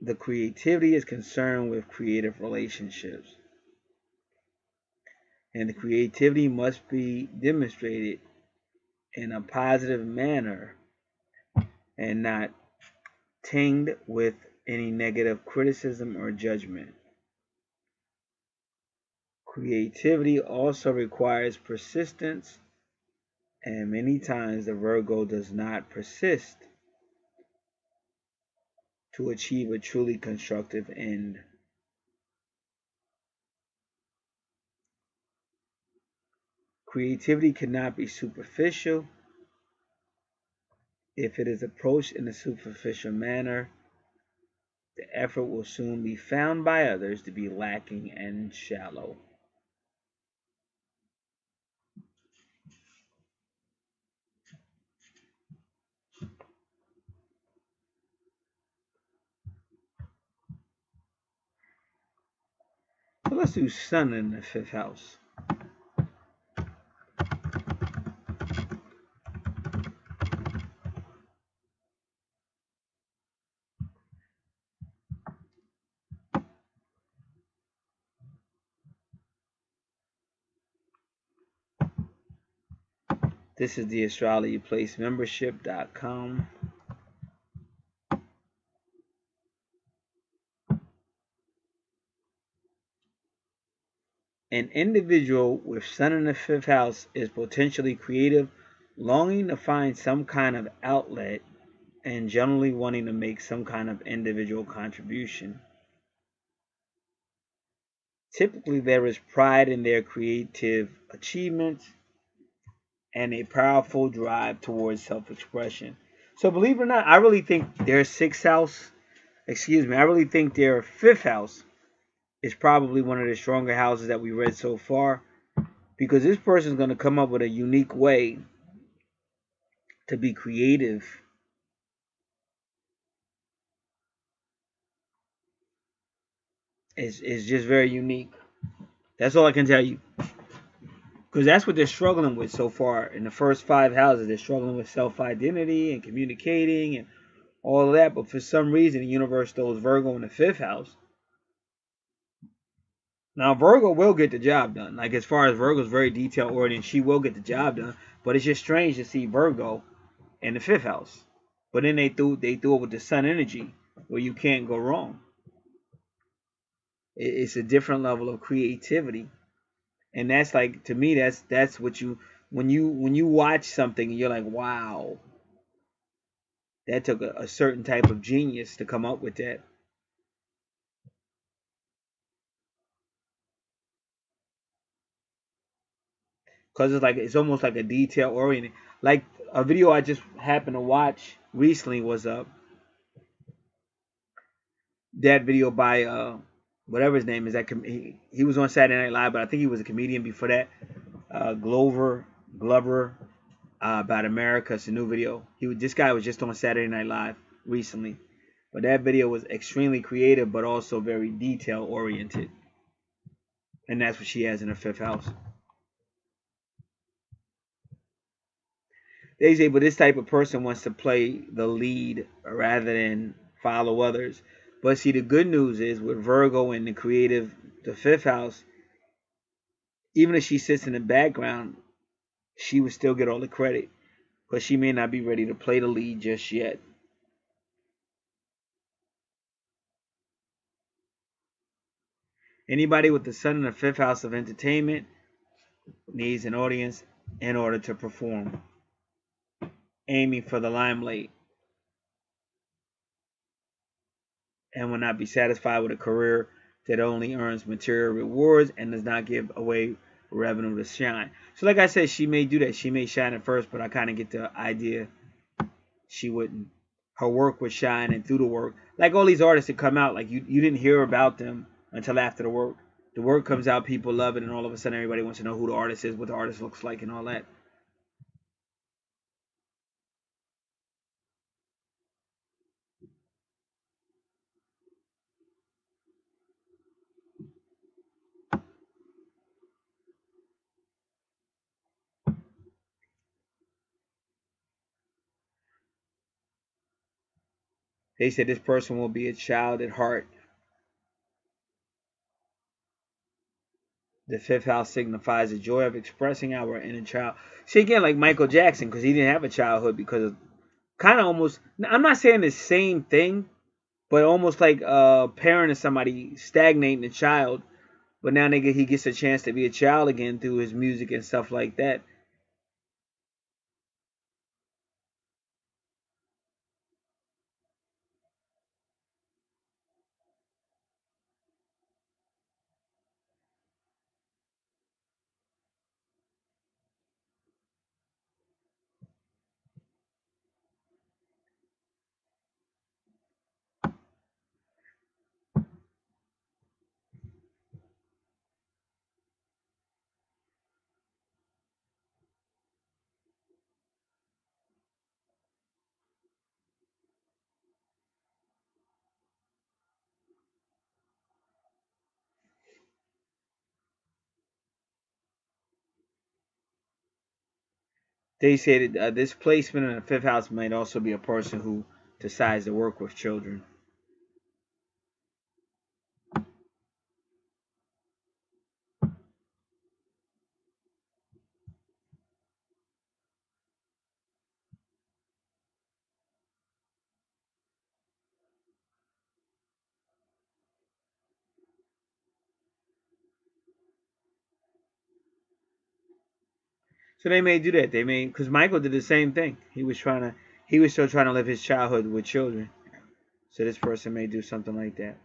The creativity is concerned with creative relationships, and the creativity must be demonstrated in a positive manner and not tinged with any negative criticism or judgment. Creativity also requires persistence, and many times the Virgo does not persist to achieve a truly constructive end. Creativity cannot be superficial. If it is approached in a superficial manner, the effort will soon be found by others to be lacking and shallow. So let's do Sun in the 5th house. This is the astrologyplacemembership.com. An individual with Sun in the 5th house is potentially creative, longing to find some kind of outlet, and generally wanting to make some kind of individual contribution. Typically, there is pride in their creative achievements and a powerful drive towards self-expression. So believe it or not, I really think their 6th house, I really think their 5th house is probably one of the stronger houses that we read so far, because this person is going to come up with a unique way to be creative. It's just very unique. That's all I can tell you. Because that's what they're struggling with so far in the first 5 houses. They're struggling with self-identity and communicating and all of that. But for some reason, the universe throws Virgo in the 5th house. Now, Virgo will get the job done. Like, as far as Virgo's very detail-oriented, she will get the job done. But it's just strange to see Virgo in the 5th house. But then they threw it with the sun energy where you can't go wrong. It's a different level of creativity. And that's like, to me, that's what you, when you watch something and you're like, wow, that took a certain type of genius to come up with that. Because it's almost like a detail oriented. Like a video I just happened to watch recently was that video by whatever his name is. He was on Saturday Night Live, but I think he was a comedian before that. Glover about America. It's a new video. This guy was just on Saturday Night Live recently, but that video was extremely creative, but also very detail oriented, and that's what she has in her 5th house. They say, but this type of person wants to play the lead rather than follow others. But see, the good news is with Virgo and the 5th house, even if she sits in the background, she would still get all the credit. But she may not be ready to play the lead just yet. Anybody with the sun in the 5th house of entertainment needs an audience in order to perform, aiming for the limelight, and will not be satisfied with a career that only earns material rewards and does not give away revenue to shine. So like I said, she may do that. She may shine at first, but I kind of get the idea she wouldn't. Her work would shine, and through the work, like all these artists that come out, like you didn't hear about them until after the work. The work comes out, people love it, and all of a sudden everybody wants to know who the artist is, what the artist looks like, and all that. They said this person will be a child at heart. The 5th house signifies the joy of expressing our inner child. See, again, like Michael Jackson, because he didn't have a childhood, because of kind of almost, I'm not saying the same thing, but almost like a parent of somebody stagnating a child, but now he gets a chance to be a child again through his music and stuff like that. They say that this placement in the 5th house might also be a person who decides to work with children. So they may do that. They may, because Michael did the same thing. He was still trying to live his childhood with children. So this person may do something like that.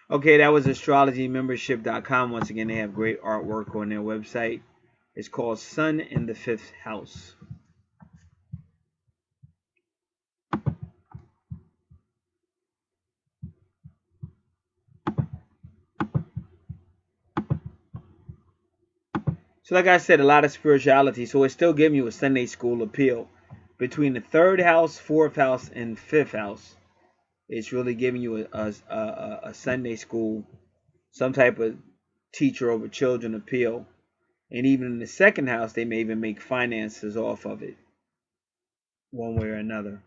Okay, that was astrologymembership.com. Once again, they have great artwork on their website. It's called Sun in the 5th House. So like I said, a lot of spirituality. So it's still giving you a Sunday school appeal. Between the 3rd house, 4th house, and 5th house, it's really giving you a Sunday school, some type of teacher over children appeal. And even in the 2nd house, they may even make finances off of it, one way or another.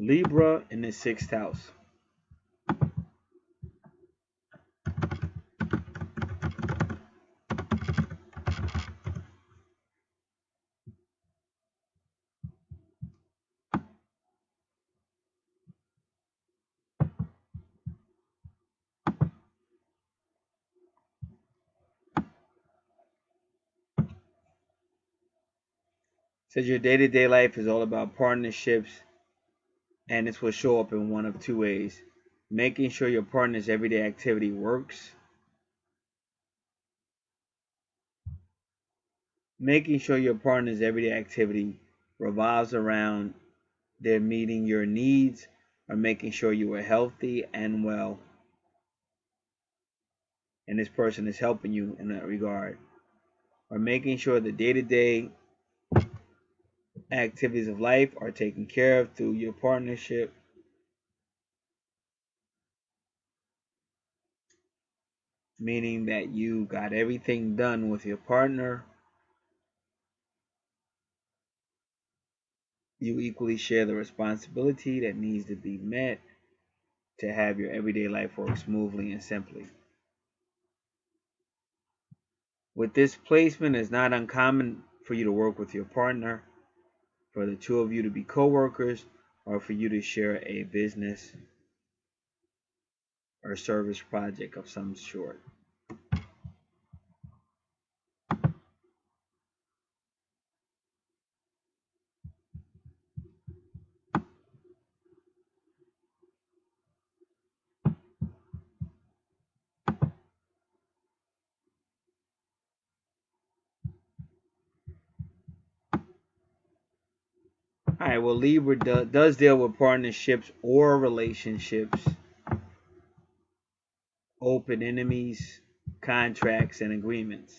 Libra in the 6th house. Says your day-to-day life is all about partnerships, and this will show up in one of two ways. Making sure your partner's everyday activity works. Making sure your partner's everyday activity revolves around their meeting your needs, or making sure you are healthy and well, and this person is helping you in that regard. Or making sure the day-to-day activities of life are taken care of through your partnership. Meaning that you got everything done with your partner. You equally share the responsibility that needs to be met to have your everyday life work smoothly and simply. With this placement, it's not uncommon for you to work with your partner, for the two of you to be co-workers, or for you to share a business or service project of some sort. All right, well, Libra does deal with partnerships or relationships, open enemies, contracts, and agreements.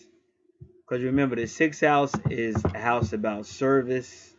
Because remember, the 6th house is a house about service.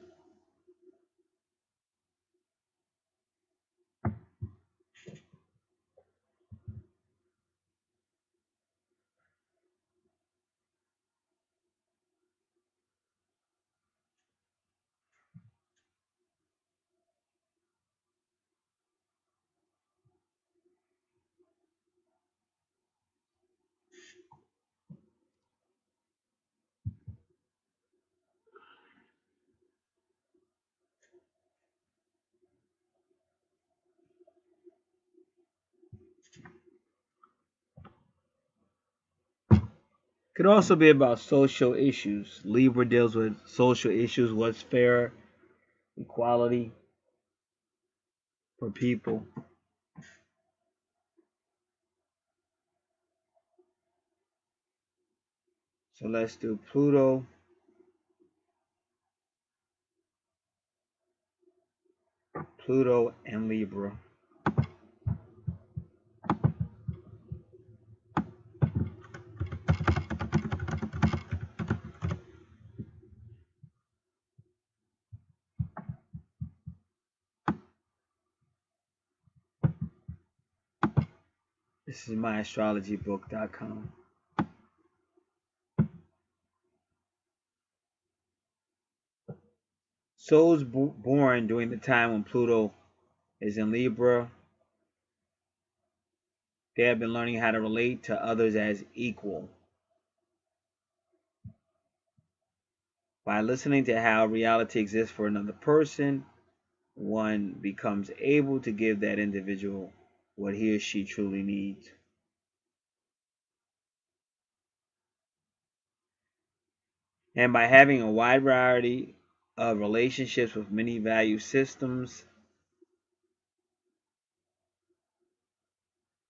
Could also be about social issues. Libra deals with social issues, what's fair, equality for people. So let's do Pluto. Pluto and Libra. This is myastrologybook.com. Souls born during the time when Pluto is in Libra, they have been learning how to relate to others as equal. By listening to how reality exists for another person, one becomes able to give that individual what he or she truly needs. And by having a wide variety of relationships with many value systems,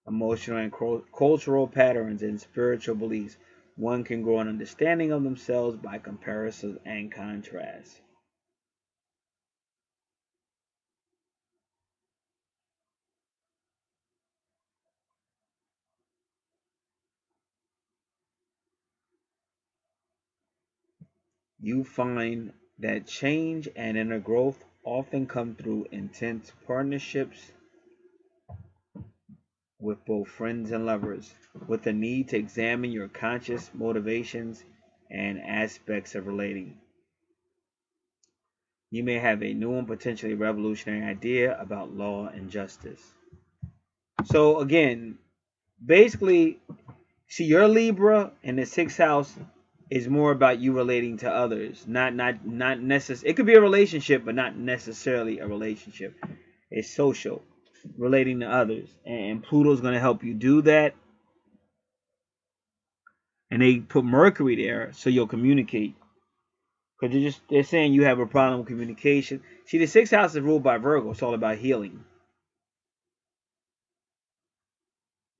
emotional and cultural patterns, and spiritual beliefs, one can grow an understanding of themselves by comparison and contrast. You find that change and inner growth often come through intense partnerships with both friends and lovers, with a need to examine your conscious motivations and aspects of relating. You may have a new and potentially revolutionary idea about law and justice. So again, basically, see, your Libra in the 6th house is more about you relating to others, not necessarily. It could be a relationship, but not necessarily a relationship. It's social, relating to others, and Pluto's going to help you do that. And they put Mercury there so you'll communicate, because they're saying you have a problem with communication. See, the 6th house is ruled by Virgo. It's all about healing.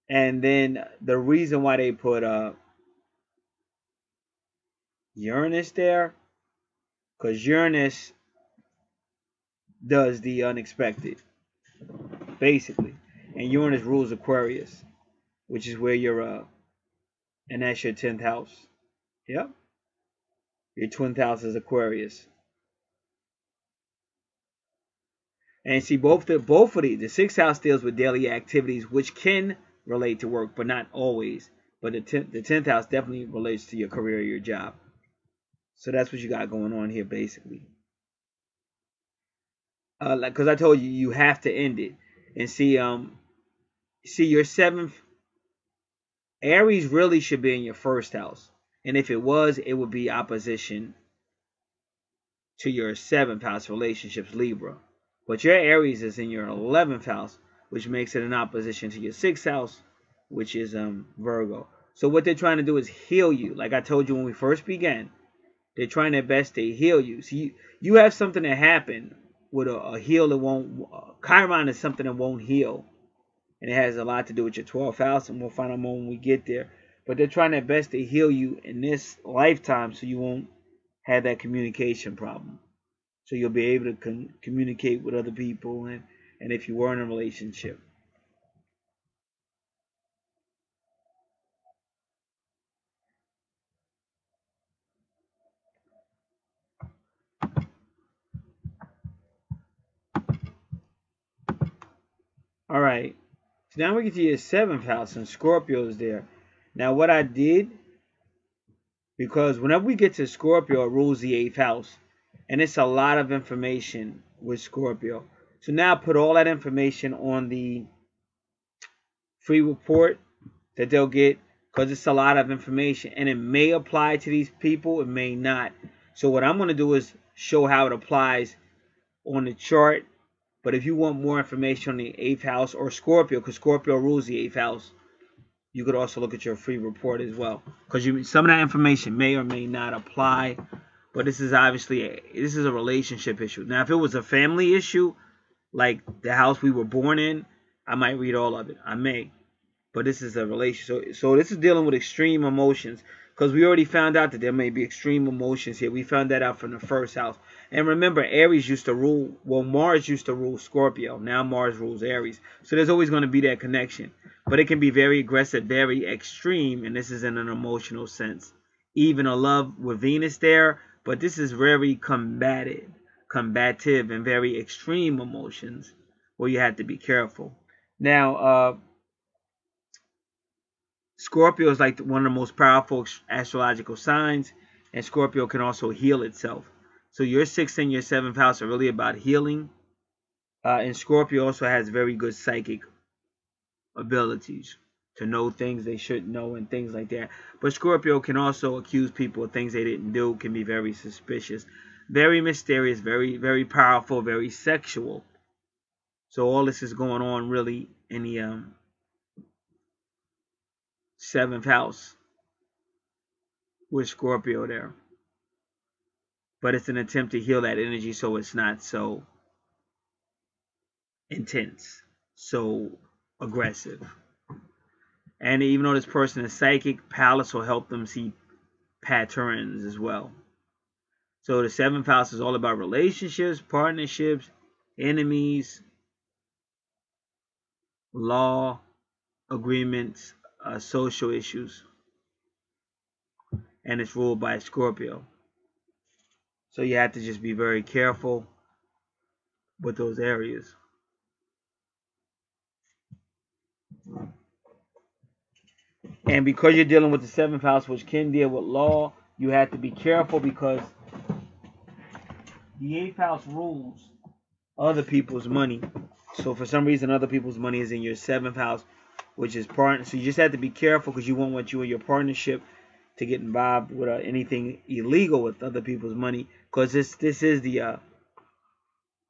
And then the reason why they put Uranus there, because Uranus does the unexpected, basically. And Uranus rules Aquarius, which is where you're and that's your 10th house. Yep. Your 10th house is Aquarius. And see, both of these, the 6th house deals with daily activities, which can relate to work, but not always. But the 10th house definitely relates to your career, your job. So that's what you got going on here, basically. Because I told you, you have to end it. And see, your 7th, Aries really should be in your 1st house. And if it was, it would be opposition to your 7th house, relationships, Libra. But your Aries is in your 11th house, which makes it an opposition to your 6th house, which is Virgo. So what they're trying to do is heal you. Like I told you when we first began, they're trying their best to heal you. So you have something that happened with a heal that won't. Chiron is something that won't heal. And it has a lot to do with your 12th house, and we'll find out more when we get there. But they're trying their best to heal you in this lifetime so you won't have that communication problem. So you'll be able to communicate with other people, and if you were in a relationship. All right. So now we get to your 7th house, and Scorpio is there. Now what I did, because whenever we get to Scorpio, it rules the 8th house. And it's a lot of information with Scorpio. So now I put all that information on the free report that they'll get, because it's a lot of information. And it may apply to these people, it may not. So what I'm going to do is show how it applies on the chart. But if you want more information on the 8th house or Scorpio, because Scorpio rules the 8th house, you could also look at your free report as well. Because some of that information may or may not apply. But this is obviously this is a relationship issue. Now, if it was a family issue, like the house we were born in, I might read all of it. I may. But this is a relationship. So this is dealing with extreme emotions. Because we already found out that there may be extreme emotions here. We found that out from the 1st house. And remember, Aries used to rule, well, Mars used to rule Scorpio. Now Mars rules Aries. So there's always going to be that connection. But it can be very aggressive, very extreme. And this is in an emotional sense. Even a love with Venus there. But this is very combative, and very extreme emotions where you have to be careful. Now, Scorpio is like one of the most powerful astrological signs, and Scorpio can also heal itself. So your 6th and your 7th house are really about healing. And Scorpio also has very good psychic abilities to know things they shouldn't know and things like that. But Scorpio can also accuse people of things they didn't do, can be very suspicious, very mysterious, very, very powerful, very sexual. So all this is going on really in the 7th house with Scorpio there. But it's an attempt to heal that energy so it's not so intense, so aggressive. And even though this person is psychic, Pallas will help them see patterns as well. So the 7th house is all about relationships, partnerships, enemies, law, agreements, social issues. And it's ruled by Scorpio. So you have to just be very careful with those areas. And because you're dealing with the 7th house, which can deal with law, you have to be careful because the eighth house rules other people's money. So for some reason, other people's money is in your seventh house, which is partner. So you just have to be careful because you won't want you and your partnership to get involved with anything illegal with other people's money, because this is the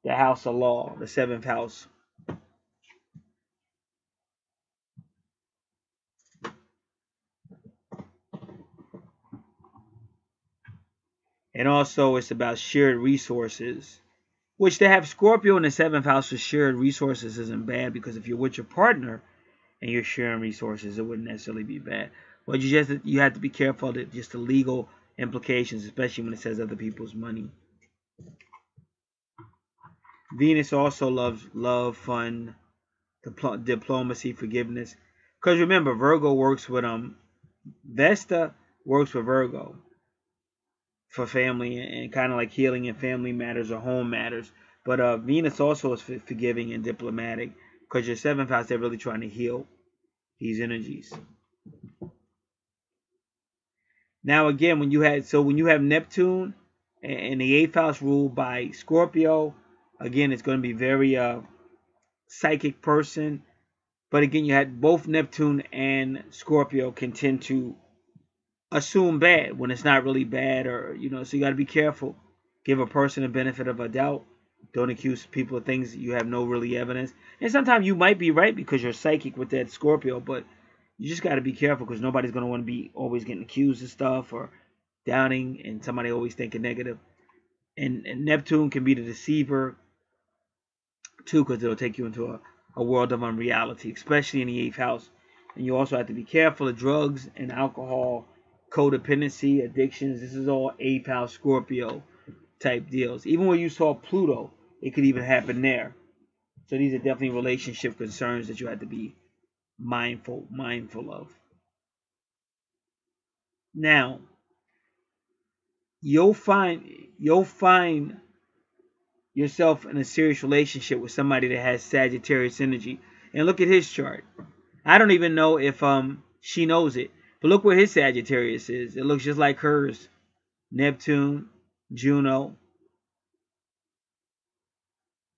house of law, the seventh house. And also it's about shared resources, which to have Scorpio in the seventh house for shared resources isn't bad, because if you're with your partner and you're sharing resources, it wouldn't necessarily be bad. But you have to be careful that just the legal implications, especially when it says other people's money. Venus also loves love, fun, diplomacy, forgiveness. Because remember, Virgo works with Vesta works with Virgo for family and kind of like healing and family matters or home matters. But Venus also is forgiving and diplomatic, because your seventh house, they're really trying to heal these energies. Now again, when you have Neptune and the eighth house ruled by Scorpio, again it's going to be very psychic person. But again, you had both Neptune and Scorpio can tend to assume bad when it's not really bad, or so you got to be careful. Give a person a benefit of a doubt. Don't accuse people of things that you have no really evidence. And sometimes you might be right because you're psychic with that Scorpio, but you just got to be careful, because nobody's going to want to be always getting accused of stuff or doubting, and somebody always thinking negative. And Neptune can be the deceiver too, because it'll take you into a world of unreality, especially in the eighth house. And you also have to be careful of drugs and alcohol, codependency, addictions. This is all eighth house Scorpio type deals. Even when you saw Pluto, it could even happen there. So these are definitely relationship concerns that you have to be mindful of. Now, you'll find yourself in a serious relationship with somebody that has Sagittarius energy. And look at his chart. I don't even know if she knows it, but look where his Sagittarius is. It looks just like hers. Neptune, Juno.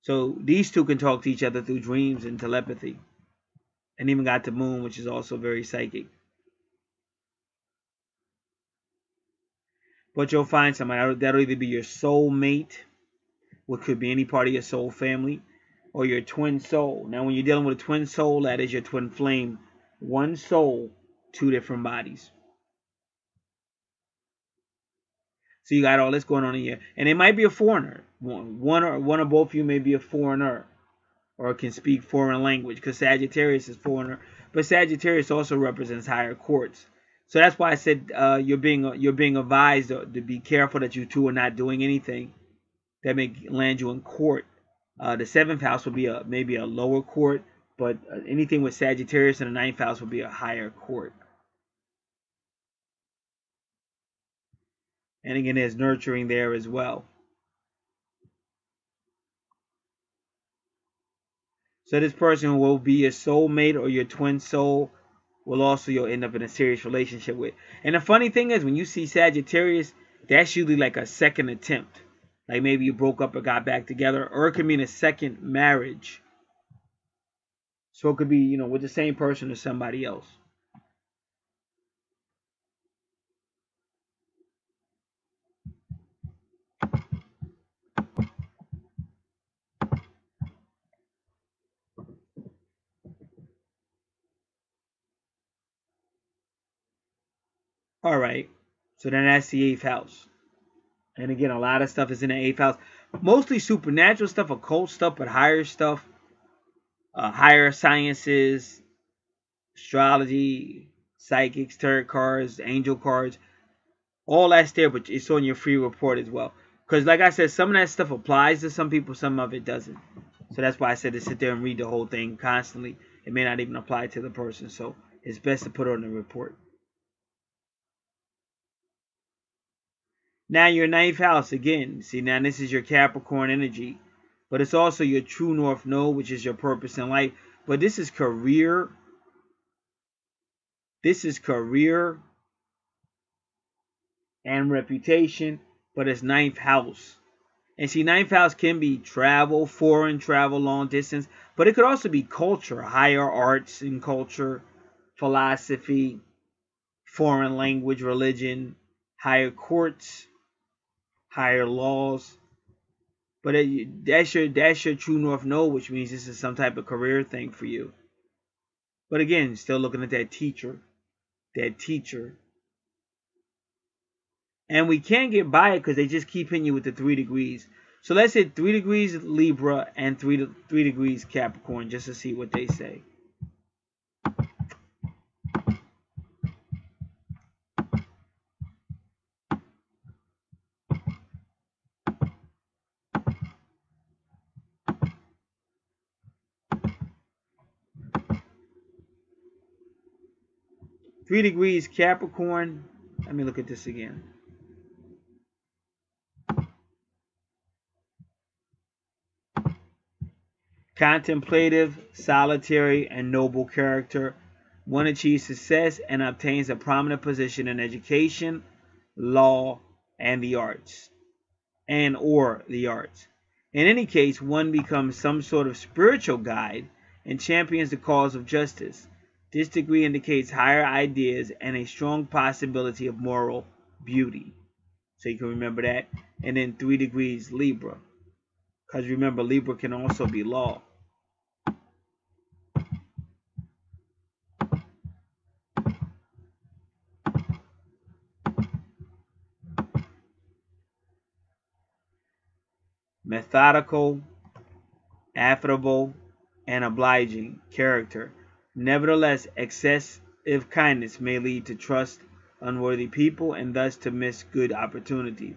So these two can talk to each other through dreams and telepathy. And even got the moon, which is also very psychic. But you'll find somebody that'll either be your soul mate, which could be any part of your soul family, or your twin soul. Now, when you're dealing with a twin soul, that is your twin flame. One soul, two different bodies. So you got all this going on in here. And it might be a foreigner. One or both of you may be a foreigner, or can speak foreign language, because Sagittarius is foreigner. But Sagittarius also represents higher courts. So that's why I said you're being advised to be careful that you two are not doing anything that may land you in court. The seventh house would be maybe a lower court, but anything with Sagittarius in the ninth house would be a higher court. And again, there's nurturing there as well. So this person will be your soulmate or your twin soul, will also you'll end up in a serious relationship with. And the funny thing is, when you see Sagittarius, that's usually like a second attempt. Like maybe you broke up or got back together, or it could mean a second marriage. So it could be, with the same person or somebody else. All right. So then that's the eighth house. And again, a lot of stuff is in the eighth house. Mostly supernatural stuff, occult stuff, but higher stuff. Higher sciences, astrology, psychics, tarot cards, angel cards. All that's there, but it's on your free report as well. Because like I said, some of that stuff applies to some people, some of it doesn't. So that's why I said to sit there and read the whole thing constantly. It may not even apply to the person. So it's best to put it on the report. Now your ninth house, again, see, now this is your Capricorn energy. But it's also your true north node, which is your purpose in life. But this is career. This is career and reputation, but it's ninth house. And see, ninth house can be travel, foreign travel, long distance, but it could also be culture, higher arts and culture, philosophy, foreign language, religion, higher courts, higher laws. But that's your true north node, which means this is some type of career thing for you. But again, still looking at that teacher, that teacher. And we can't get by it because they just keep hitting you with the 3 degrees. So let's hit 3 degrees Libra and 3 degrees Capricorn just to see what they say. Three degrees Capricorn. Let me look at this again. Contemplative, solitary, and noble character. One achieves success and obtains a prominent position in education, law, and the arts. Or the arts. In any case, one becomes some sort of spiritual guide and champions the cause of justice. This degree indicates higher ideas and a strong possibility of moral beauty. So you can remember that. And then 3 degrees Libra. Because remember, Libra can also be law. Methodical, affable, and obliging character. Nevertheless, excessive kindness may lead to trust unworthy people and thus to miss good opportunities.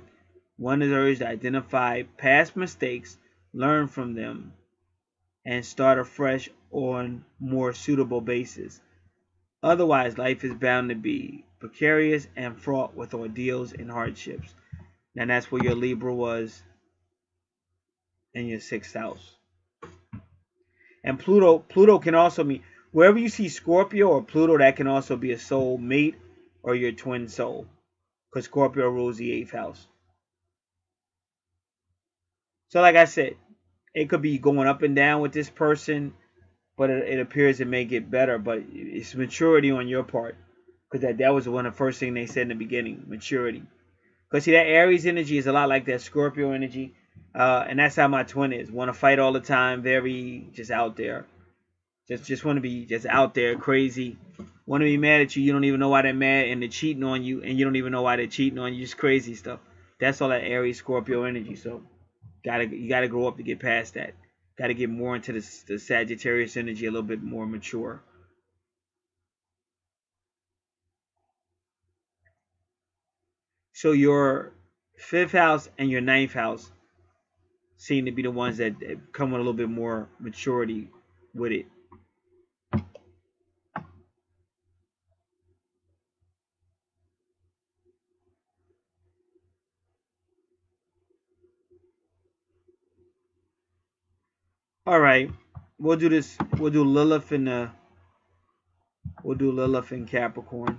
One is urged to identify past mistakes, learn from them, and start afresh on more suitable basis. Otherwise, life is bound to be precarious and fraught with ordeals and hardships. And that's where your Libra was in your 6th house. And Pluto can also mean wherever you see Scorpio or Pluto, that can also be a soul mate or your twin soul, because Scorpio rules the 8th house. So like I said, it could be going up and down with this person, but it appears it may get better. But it's maturity on your part, because that was one of the first things they said in the beginning, maturity. Because see, that Aries energy is a lot like that Scorpio energy. And that's how my twin is. Want to fight all the time. Very just out there. Just want to be just out there, crazy. Want to be mad at you. You don't even know why they're mad. And they're cheating on you. And you don't even know why they're cheating on you. Just crazy stuff. That's all that Aries Scorpio energy. So you gotta grow up to get past that. Gotta get more into the Sagittarius energy. A little bit more mature. So your 5th house and your 9th house seem to be the ones that come with a little bit more maturity with it. All right, we'll do this. We'll do Lilith in Capricorn.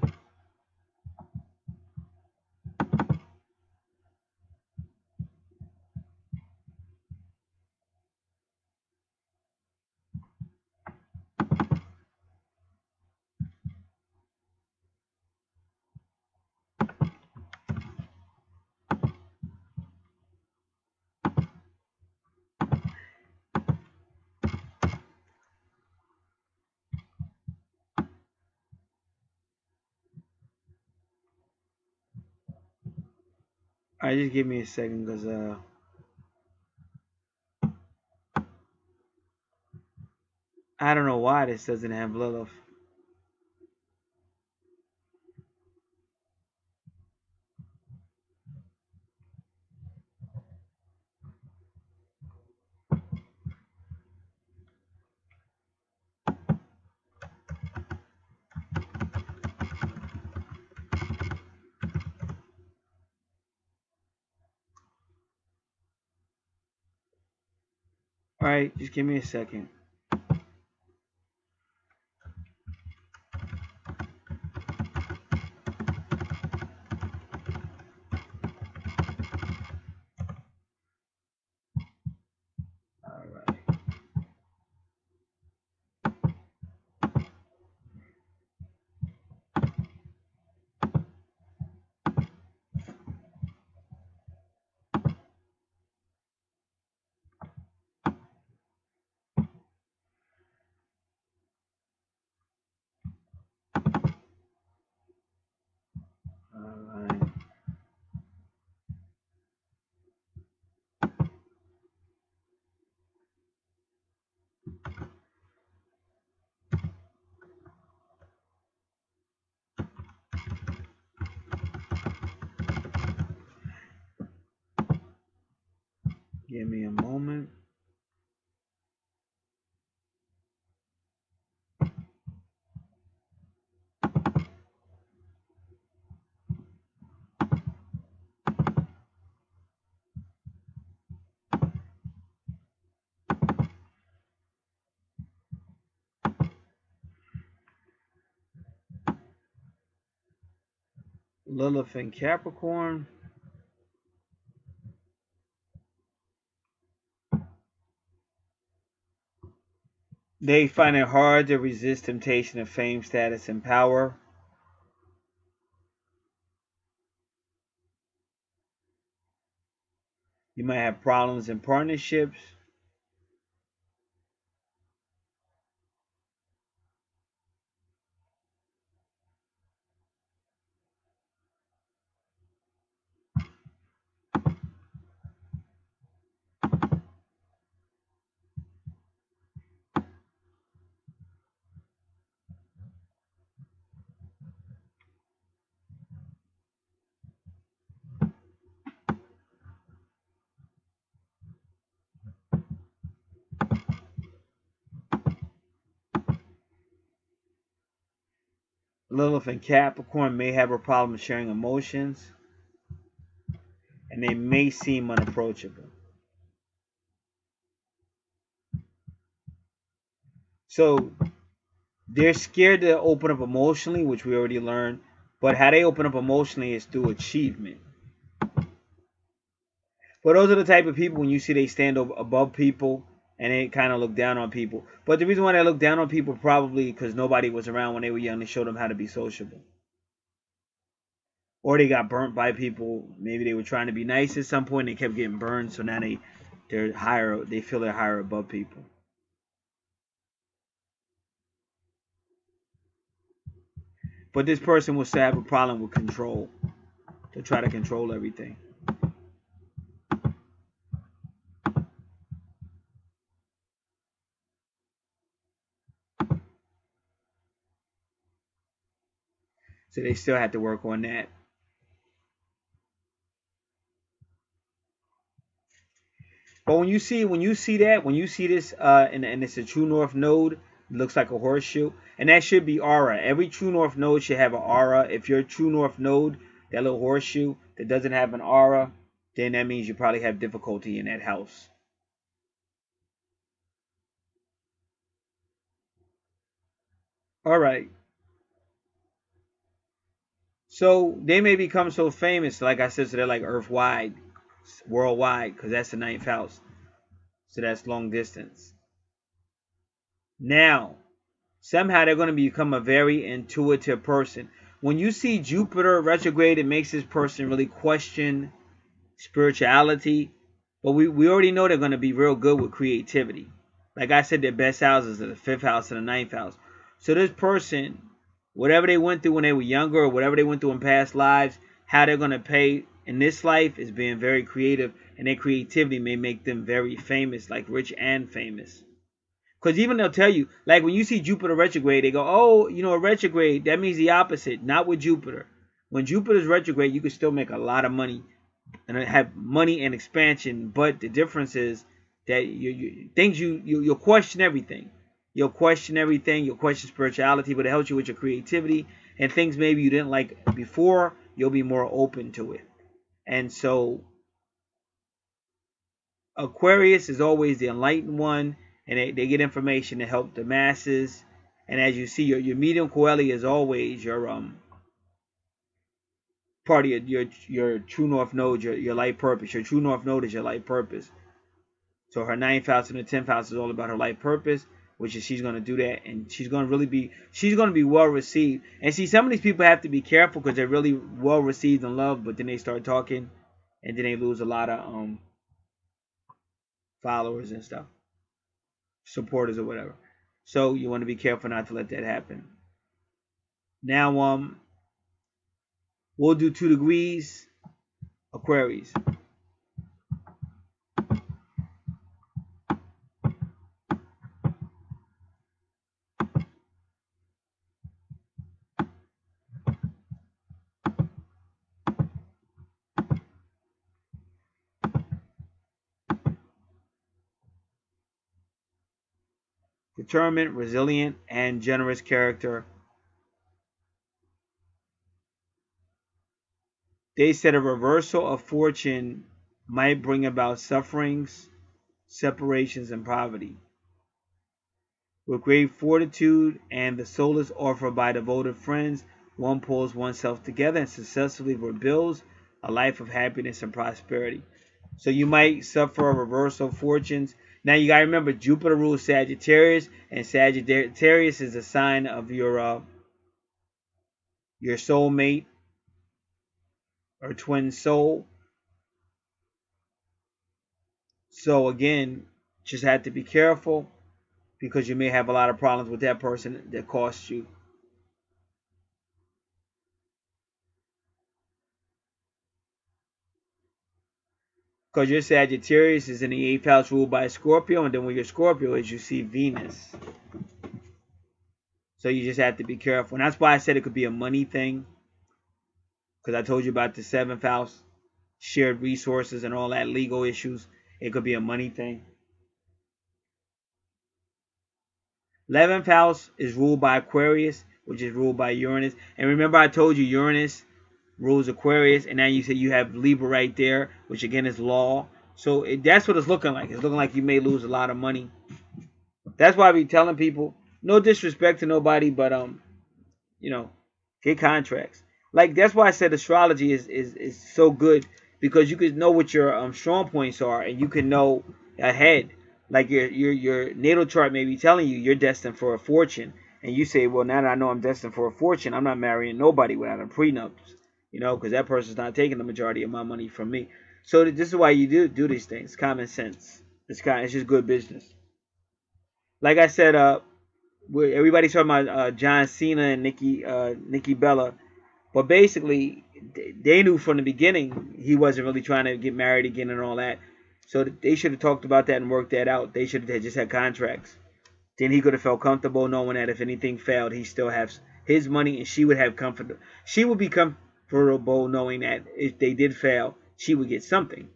All right, just give me a second, because I don't know why this doesn't have Lilith. All right, just give me a second. Give me a moment. Lilith and Capricorn. They find it hard to resist temptation of fame, status, and power. You might have problems in partnerships. Lilith and Capricorn may have a problem sharing emotions, and they may seem unapproachable. So they're scared to open up emotionally, which we already learned. But how they open up emotionally is through achievement. But those are the type of people when you see they stand above people and they kind of look down on people. But the reason why they look down on people probably because nobody was around when they were young to show them how to be sociable. Or they got burnt by people. Maybe they were trying to be nice at some point. And they kept getting burned, so now they're higher. They feel they're higher above people. But this person will still have a problem with control. To try to control everything. So they still have to work on that. But when you see this, and it's a true north node, it looks like a horseshoe, and that should be aura. Every true north node should have an aura. If your true north node, that little horseshoe that doesn't have an aura, then that means you probably have difficulty in that house. All right. So they may become so famous, like I said, so they're like earth-wide, worldwide, because that's the ninth house. So that's long distance. Now, somehow they're going to become a very intuitive person. When you see Jupiter retrograde, it makes this person really question spirituality. But we already know they're going to be real good with creativity. Like I said, their best houses are the 5th house and the 9th house. So this person, whatever they went through when they were younger or whatever they went through in past lives, how they're going to pay in this life is being very creative. And their creativity may make them very famous, like rich and famous. Because even they'll tell you, like when you see Jupiter retrograde, they go, oh, a retrograde, that means the opposite. Not with Jupiter. When Jupiter's retrograde, you can still make a lot of money and have money and expansion. But the difference is that you'll question everything. You'll question everything. You'll question spirituality, but it helps you with your creativity. And things maybe you didn't like before, you'll be more open to it. And so Aquarius is always the enlightened one, and they get information to help the masses. And as you see, your medium coeli is always your part of your true north node, your life purpose. Your true north node is your life purpose. So her 9th house and the 10th house is all about her life purpose, which is she's going to do that, and she's going to be well received. And see, some of these people have to be careful because they're really well received and loved, but then they start talking, and then they lose a lot of followers and stuff, supporters or whatever. So you want to be careful not to let that happen. Now we'll do 2 degrees Aquarius. determined, resilient, and generous character. They said a reversal of fortune might bring about sufferings, separations, and poverty. With great fortitude and the solace offered by devoted friends, one pulls oneself together and successfully rebuilds a life of happiness and prosperity. So you might suffer a reversal of fortunes. Now you gotta remember, Jupiter rules Sagittarius, and Sagittarius is a sign of your soulmate or twin soul. So again, just have to be careful because you may have a lot of problems with that person that costs you. Because your Sagittarius is in the 8th house ruled by Scorpio, and then when your Scorpio is, you see Venus. So you just have to be careful. And that's why I said it could be a money thing. Because I told you about the 7th house, shared resources and all that legal issues. It could be a money thing. 11th house is ruled by Aquarius, which is ruled by Uranus. And remember I told you Uranus rules Aquarius, and now you say you have Libra right there, which again is law. So that's what it's looking like. It's looking like you may lose a lot of money. That's why I be telling people, no disrespect to nobody, but you know, get contracts. Like that's why I said astrology is so good, because you can know what your strong points are, and you can know ahead. Like your natal chart may be telling you you're destined for a fortune, and you say, well, now that I know I'm destined for a fortune, I'm not marrying nobody without a prenup, you know, because that person's not taking the majority of my money from me. So this is why you do these things. Common sense. It's just good business. Like I said, everybody's talking about John Cena and Nikki Bella, but basically they knew from the beginning he wasn't really trying to get married again and all that. So they should have talked about that and worked that out. They should have just had contracts. Then he could have felt comfortable knowing that if anything failed, he still has his money, and she would have comfort. She would be comfortable knowing that if they did fail, she would get something.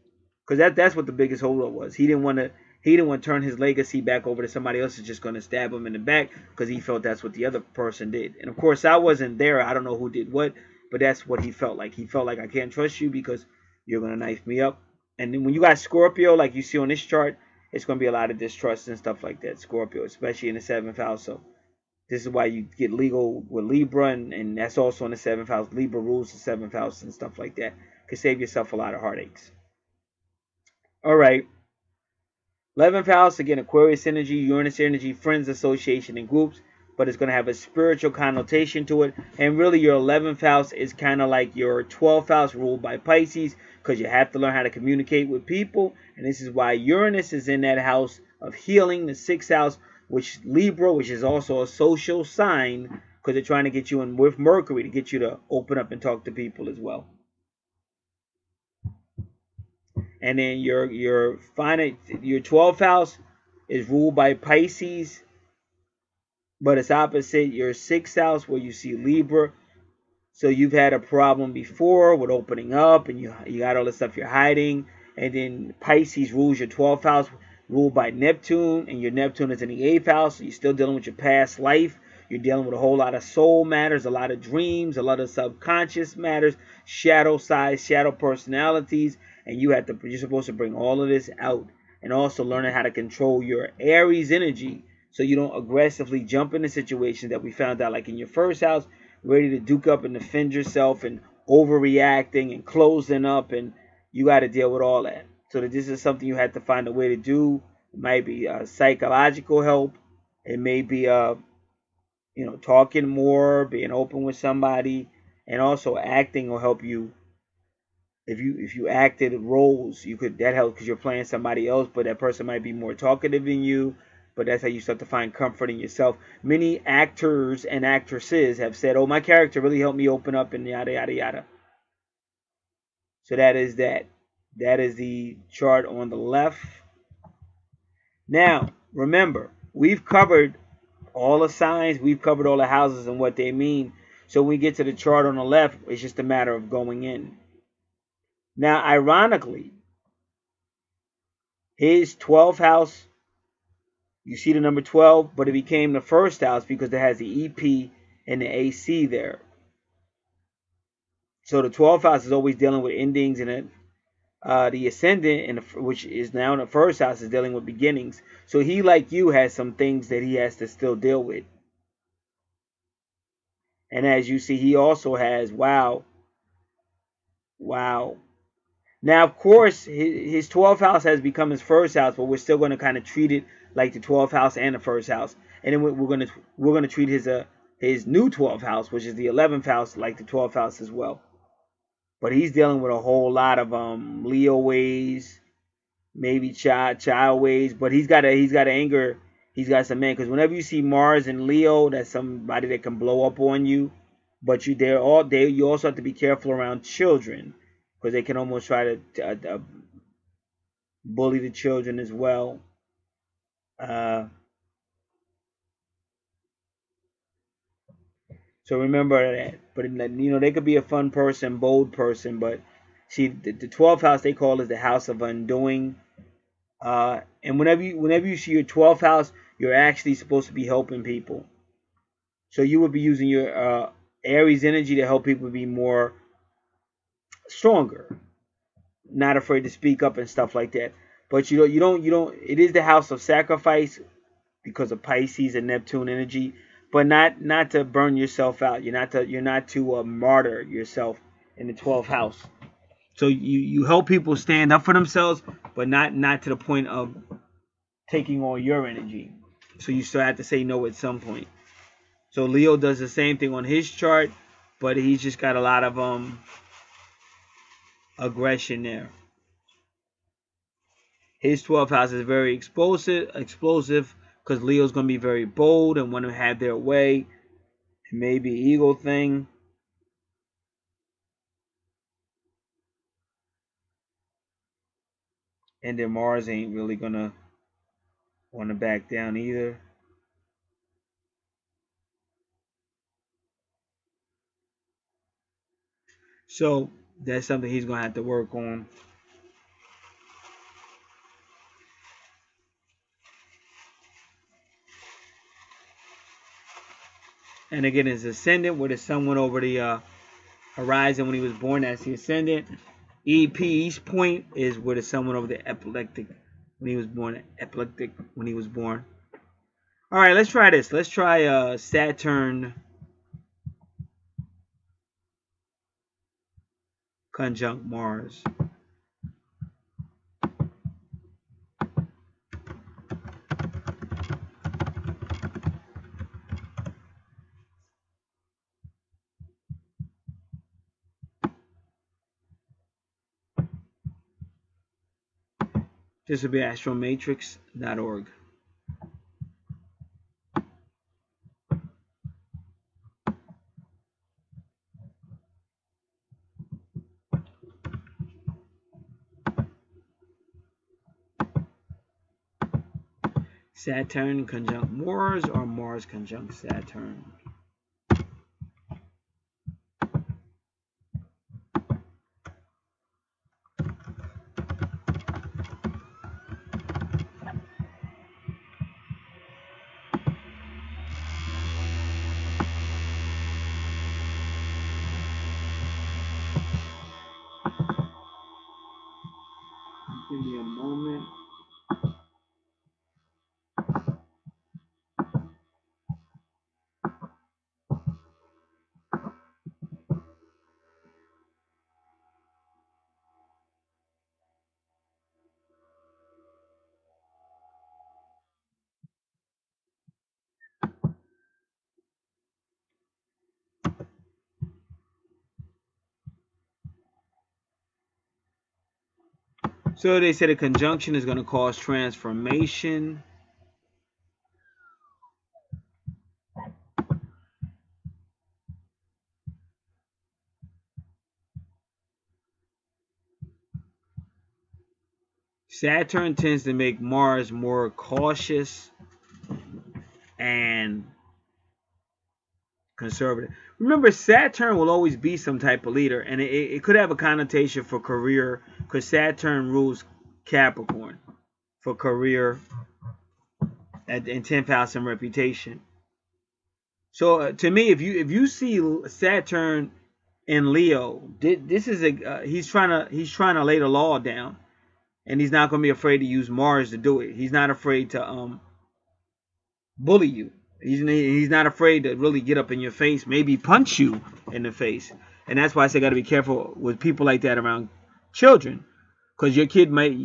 Because that's what the biggest holdup was. He didn't want to turn his legacy back over to somebody else who's just going to stab him in the back, because he felt that's what the other person did. And of course, I wasn't there. I don't know who did what, but that's what he felt like. He felt like, I can't trust you because you're going to knife me up. And then when you got Scorpio, like you see on this chart, it's going to be a lot of distrust and stuff like that, Scorpio, especially in the 7th house. So this is why you get legal with Libra, and that's also in the 7th house. Libra rules the 7th house and stuff like that. Could save yourself a lot of heartaches. All right. 11th house, again, Aquarius energy, Uranus energy, friends, association, and groups. But it's going to have a spiritual connotation to it. And really, your 11th house is kind of like your 12th house ruled by Pisces, because you have to learn how to communicate with people. And this is why Uranus is in that house of healing, the 6th house, which Libra, which is also a social sign, because they're trying to get you in with Mercury to get you to open up and talk to people as well. And then your 12th house is ruled by Pisces, but it's opposite your 6th house where you see Libra. So you've had a problem before with opening up, and you got all the stuff you're hiding. And then Pisces rules your 12th house, ruled by Neptune, and your Neptune is in the 8th house. So you're still dealing with your past life. You're dealing with a whole lot of soul matters, a lot of dreams, a lot of subconscious matters, shadow sides, shadow personalities. And you're supposed to bring all of this out, and also learning how to control your Aries energy, so you don't aggressively jump into situations that we found out, like in your 1st house, ready to duke up and defend yourself and overreacting and closing up, and you got to deal with all that. So that this is something you have to find a way to do. It might be psychological help. It may be talking more, being open with somebody, and also acting will help you. If you acted roles, that helps because you're playing somebody else, but that person might be more talkative than you. But that's how you start to find comfort in yourself. Many actors and actresses have said, "Oh, my character really helped me open up," and yada yada yada. So that is that. That is the chart on the left. Now, remember, we've covered all the signs, we've covered all the houses and what they mean. So when we get to the chart on the left, it's just a matter of going in. Now, ironically, his 12th house You see the number 12, but it became the first house because it has the EP and the AC there. So the 12th house is always dealing with endings, and the ascendant, which is now in the first house, is dealing with beginnings. So he, like you, has some things that he has to still deal with. And as you see, he also has, wow. Now, of course, his 12th house has become his first house, but we're still going to kind of treat it like the 12th house and the first house. And then we're gonna treat his new 12th house, which is the 11th house, like the 12th house as well. But he's dealing with a whole lot of Leo ways, maybe child ways. But he's got anger. He's got some man, because whenever you see Mars and Leo, that's somebody that can blow up on you. But you also have to be careful around children, because they can almost try to bully the children as well. So remember that. But they could be a fun person, bold person. But see, the 12th house they call is the house of undoing. And whenever you see your 12th house, you're actually supposed to be helping people. So you would be using your Aries energy to help people be more stronger, not afraid to speak up and stuff like that. But you don't. It is the house of sacrifice because of Pisces and Neptune energy, but not to burn yourself out. You're not to martyr yourself in the 12th house. So you help people stand up for themselves, but not to the point of taking all your energy. So you still have to say no at some point. So Leo does the same thing on his chart, but he's just got a lot of aggression there. His 12th house is very explosive because Leo's going to be very bold and want to have their way. It may be an ego thing. And then Mars ain't really going to want to back down either. So that's something he's going to have to work on. And again, his ascendant, where the sun went over the horizon when he was born, that's the ascendant. EP, East Point, is where the sun went over the epileptic when he was born. Epileptic when he was born. All right, let's try this. Let's try Saturn conjunct Mars. This will be astromatrix.org. Saturn conjunct Mars or Mars conjunct Saturn. Give me a moment. So they said a conjunction is going to cause transformation. Saturn tends to make Mars more cautious and conservative. Remember, Saturn will always be some type of leader, and it could have a connotation for career, because Saturn rules Capricorn for career. in 10th house and reputation. So to me, if you see Saturn in Leo, this is a he's trying to lay the law down, and he's not going to be afraid to use Mars to do it. He's not afraid to bully you. He's not afraid to really get up in your face, maybe punch you in the face. And that's why I say got to be careful with people like that around children, because your kid might,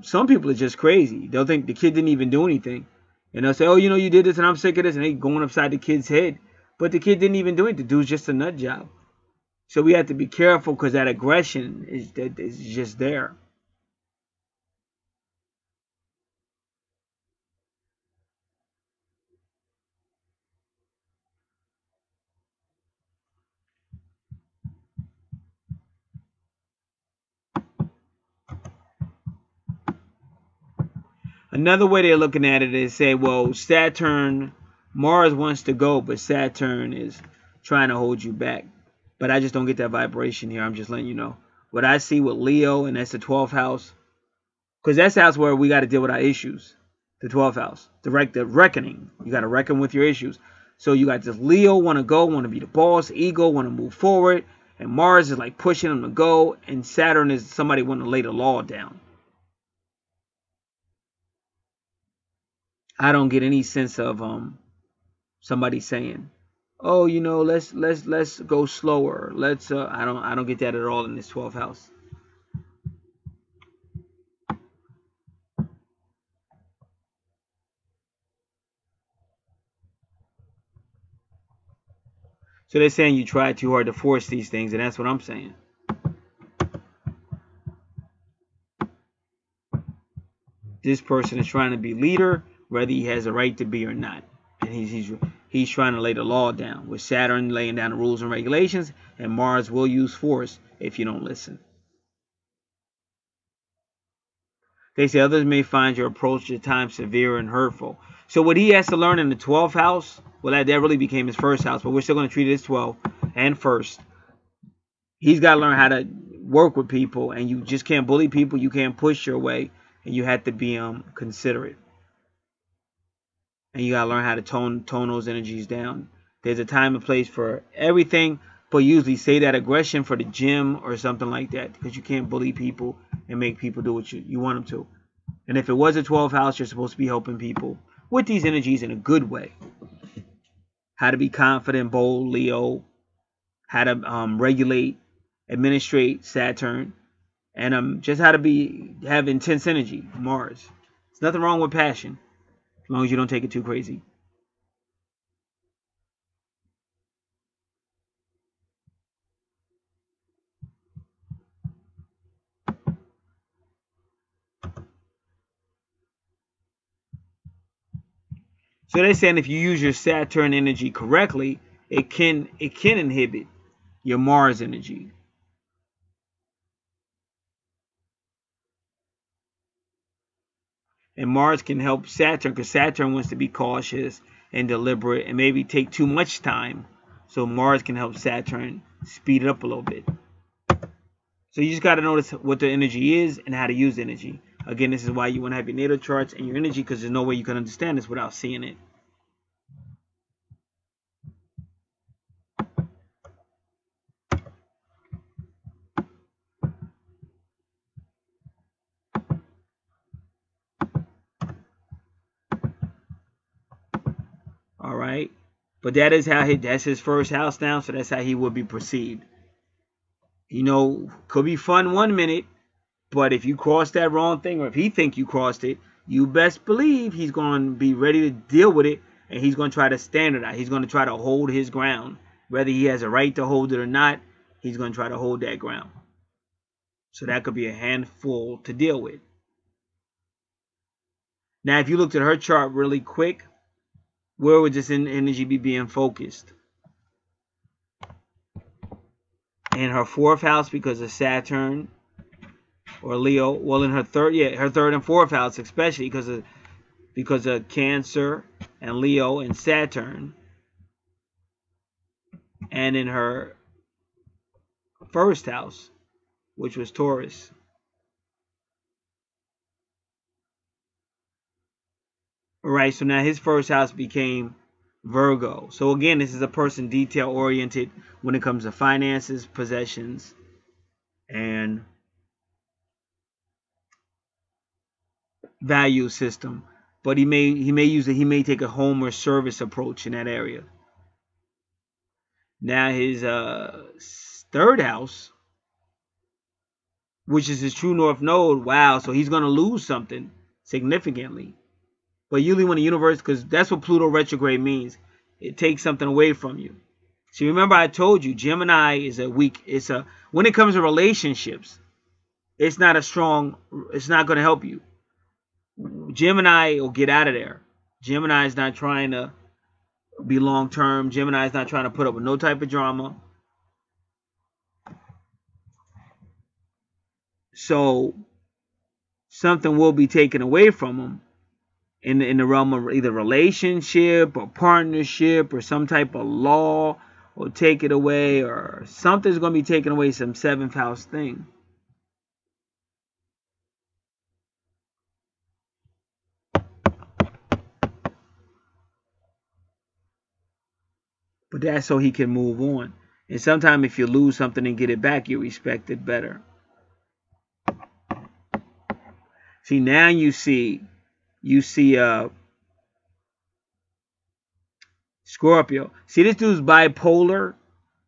some people are just crazy. They'll think the kid didn't even do anything, and they'll say, oh, you did this and I'm sick of this, and they going upside the kid's head, but the kid didn't even do it. The dude's just a nut job. So we have to be careful, because that aggression is just there. Another way they're looking at it is say, well, Mars wants to go, but Saturn is trying to hold you back. But I just don't get that vibration here. I'm just letting you know. What I see with Leo, and that's the 12th house, because that's the house where we got to deal with our issues. The 12th house, the reckoning. You got to reckon with your issues. So you got this Leo want to go, want to be the boss, ego, want to move forward, and Mars is like pushing him to go, and Saturn is somebody want to lay the law down. I don't get any sense of somebody saying, oh, let's go slower. I don't get that at all in this 12th house. So they're saying you try too hard to force these things, and that's what I'm saying. This person is trying to be leader, whether he has a right to be or not. And he's trying to lay the law down, with Saturn laying down the rules and regulations, and Mars will use force if you don't listen. They say others may find your approach at times severe and hurtful. So what he has to learn in the 12th house, well, that really became his first house, but we're still going to treat it as 12 and first. He's got to learn how to work with people, and you just can't bully people. You can't push your way, and you have to be considerate. And you got to learn how to tone those energies down. There's a time and place for everything, but usually say that aggression for the gym or something like that, because you can't bully people and make people do what you want them to. And if it was a 12th house, you're supposed to be helping people with these energies in a good way. How to be confident, bold, Leo. How to regulate, administrate Saturn. And just how to have intense energy, Mars. There's nothing wrong with passion, as long as you don't take it too crazy. So they're saying if you use your Saturn energy correctly, it can inhibit your Mars energy. And Mars can help Saturn, because Saturn wants to be cautious and deliberate and maybe take too much time. So Mars can help Saturn speed it up a little bit. So you just got to notice what the energy is and how to use the energy. Again, this is why you want to have your natal charts and your energy, because there's no way you can understand this without seeing it. All right. But that's his first house now, so that's how he would be perceived. Could be fun 1 minute, but if you cross that wrong thing, or if he think you crossed it, you best believe he's going to be ready to deal with it, and he's going to try to standardize. He's going to try to hold his ground. Whether he has a right to hold it or not, he's going to try to hold that ground. So that could be a handful to deal with. Now, if you looked at her chart really quick, where would this energy be being focused? In her 4th house, because of Saturn or Leo. Well, in her third and 4th house, especially because of Cancer and Leo and Saturn. And in her 1st house, which was Taurus. All right, so now his first house became Virgo. So again, this is a person detail oriented when it comes to finances, possessions, and value system. But he may take a home or service approach in that area. Now his third house, which is his true north node, wow, so he's gonna lose something significantly. But usually when the universe, because that's what Pluto retrograde means, it takes something away from you. So remember I told you Gemini is when it comes to relationships, it's not going to help you. Gemini will get out of there. Gemini is not trying to be long term. Gemini is not trying to put up with no type of drama. So something will be taken away from him in the realm of either relationship or partnership or some type of law, or take it away, or something's going to be taken away, some 7th house thing. But that's so he can move on. And sometimes if you lose something and get it back, you respect it better. See, now you see Scorpio. See, this dude's bipolar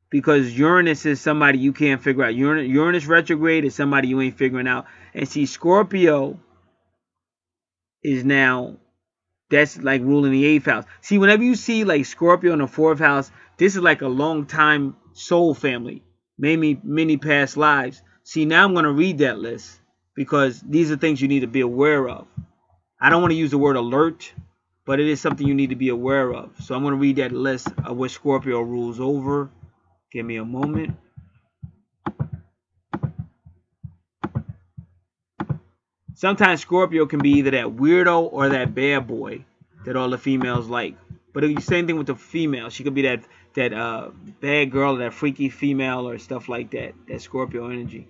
because Uranus is somebody you can't figure out. Uranus retrograde is somebody you ain't figuring out. And see, Scorpio is now, that's like ruling the 8th house. See, whenever you see like Scorpio in the 4th house, this is like a long time soul family. Maybe many past lives. See, now I'm going to read that list because these are things you need to be aware of. I don't want to use the word alert, but it is something you need to be aware of. So I'm going to read that list of what Scorpio rules over. Give me a moment. Sometimes Scorpio can be either that weirdo or that bad boy that all the females like. But the same thing with the female. She could be that bad girl, or that freaky female, or stuff like that. That Scorpio energy.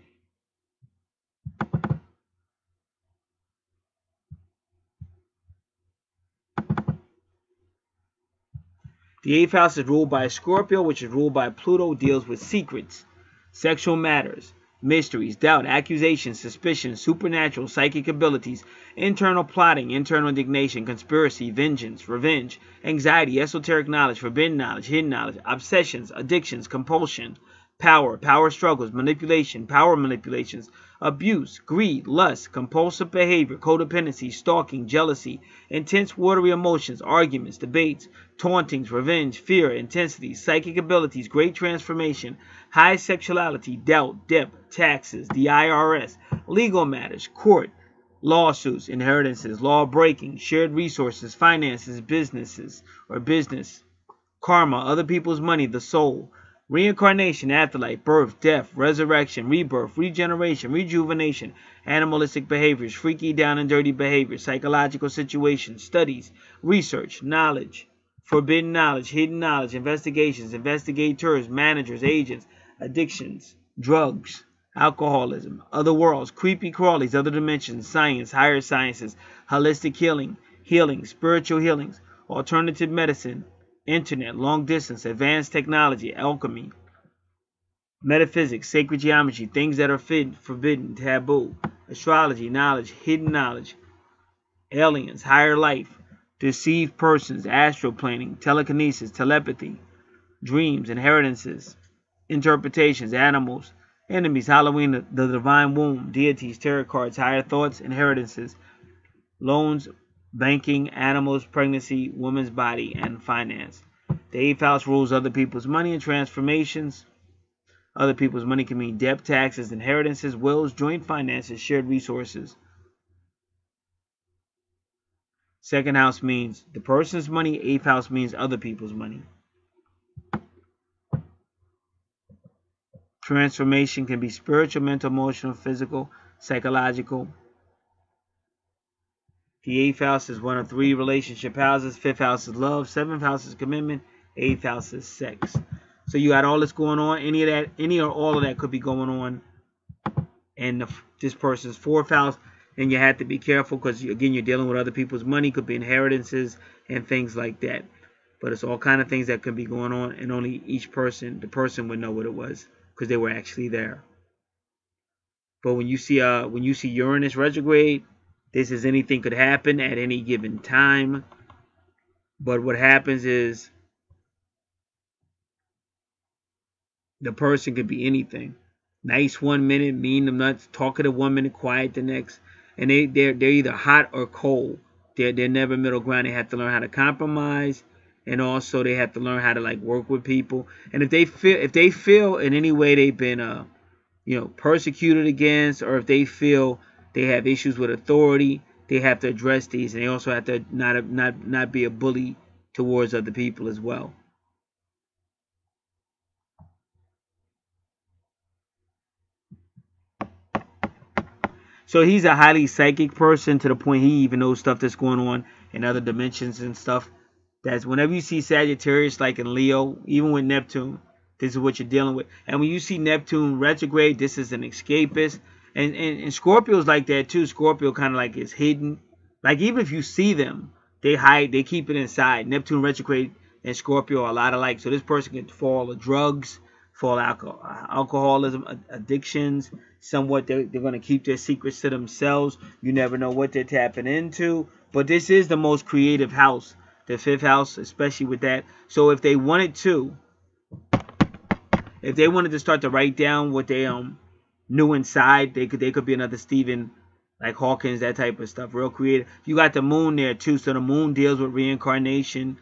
The 8th house is ruled by Scorpio, which is ruled by Pluto, deals with secrets, sexual matters, mysteries, doubt, accusations, suspicions, supernatural, psychic abilities, internal plotting, internal indignation, conspiracy, vengeance, revenge, anxiety, esoteric knowledge, forbidden knowledge, hidden knowledge, obsessions, addictions, compulsion, power struggles, manipulation, power manipulations, abuse, greed, lust, compulsive behavior, codependency, stalking, jealousy, intense watery emotions, arguments, debates, tauntings, revenge, fear, intensity, psychic abilities, great transformation, high sexuality, doubt, debt, taxes, the IRS, legal matters, court, lawsuits, inheritances, law breaking, shared resources, finances, business, karma, other people's money, the soul, reincarnation, afterlife, birth, death, resurrection, rebirth, regeneration, rejuvenation, animalistic behaviors, freaky, down and dirty behaviors, psychological situations, studies, research, knowledge, forbidden knowledge, hidden knowledge, investigations, investigators, managers, agents, addictions, drugs, alcoholism, other worlds, creepy crawlies, other dimensions, science, higher sciences, holistic healing, spiritual healings, alternative medicine, internet, long distance, advanced technology, alchemy, metaphysics, sacred geometry, things that are forbidden, taboo, astrology, knowledge, hidden knowledge, aliens, higher life, deceived persons, astral planning, telekinesis, telepathy, dreams, inheritances, interpretations, animals, enemies, Halloween, the divine womb, deities, tarot cards, higher thoughts, inheritances, loans, banking, animals, pregnancy, woman's body, and finance. The 8th house rules other people's money and transformations. Other people's money can mean debt, taxes, inheritances, wills, joint finances, shared resources. 2nd house means the person's money. 8th house means other people's money. Transformation can be spiritual, mental, emotional, physical, psychological. The 8th house is one of 3 relationship houses. 5th house is love. 7th house is commitment. 8th house is sex. So you got all this going on. Any or all of that could be going on in this person's 4th house. And you have to be careful because, again, you're dealing with other people's money. Could be inheritances and things like that. But it's all kind of things that can be going on, and only each person, the person, would know what it was because they were actually there. But when you see Uranus retrograde, this is anything could happen at any given time. But what happens is the person could be anything. Nice 1 minute, mean them nuts, talkative 1 minute, quiet the next. And they're either hot or cold. They're never middle ground. They have to learn how to compromise, and also they have to learn how to like work with people. And if they feel in any way they've been persecuted against, or if they feel they have issues with authority, they have to address these, and they also have to not be a bully towards other people as well. So he's a highly psychic person to the point he even knows stuff that's going on in other dimensions and stuff. That's whenever you see Sagittarius, like in Leo, even with Neptune, this is what you're dealing with. And when you see Neptune retrograde, this is an escapist. And Scorpio's like that too. Scorpio kind of like is hidden. Like even if you see them, they hide, they keep it inside. Neptune retrograde and Scorpio are a lot alike. So this person can fall to drugs, fall alcoholism, addictions. Somewhat they're going to keep their secrets to themselves. You never know what they're tapping into. But this is the most creative house, the fifth house, especially with that. So if they wanted to start to write down what they knew inside, they could be another Stephen, like Hawkins, that type of stuff. Real creative. You got the moon there too. So the moon deals with reincarnation.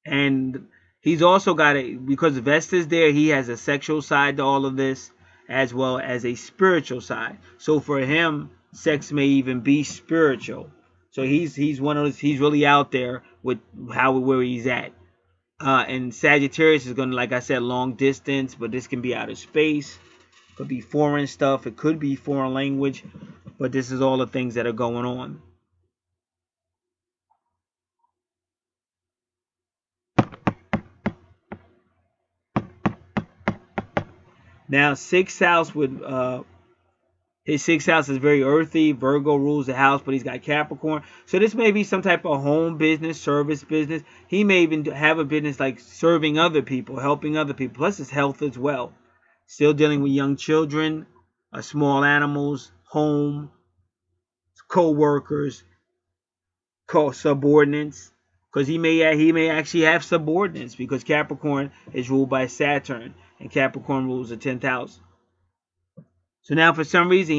And he's also got because Vesta's there, he has a sexual side to all of this, as well as a spiritual side. So for him, sex may even be spiritual. So he's one of those, he's really out there with where he's at. And Sagittarius is going to, like I said, long distance, but this can be outer space. Could be foreign stuff. It could be foreign language. But this is all the things that are going on. Now, sixth house would his sixth house is very earthy. Virgo rules the house, but he's got Capricorn. So this may be some type of home business, service business. He may even have a business like serving other people, helping other people. Plus his health as well. Still dealing with young children, small animals, home, co-workers, subordinates. Because he may actually have subordinates, because Capricorn is ruled by Saturn, and Capricorn rules the 10th house. So now for some reason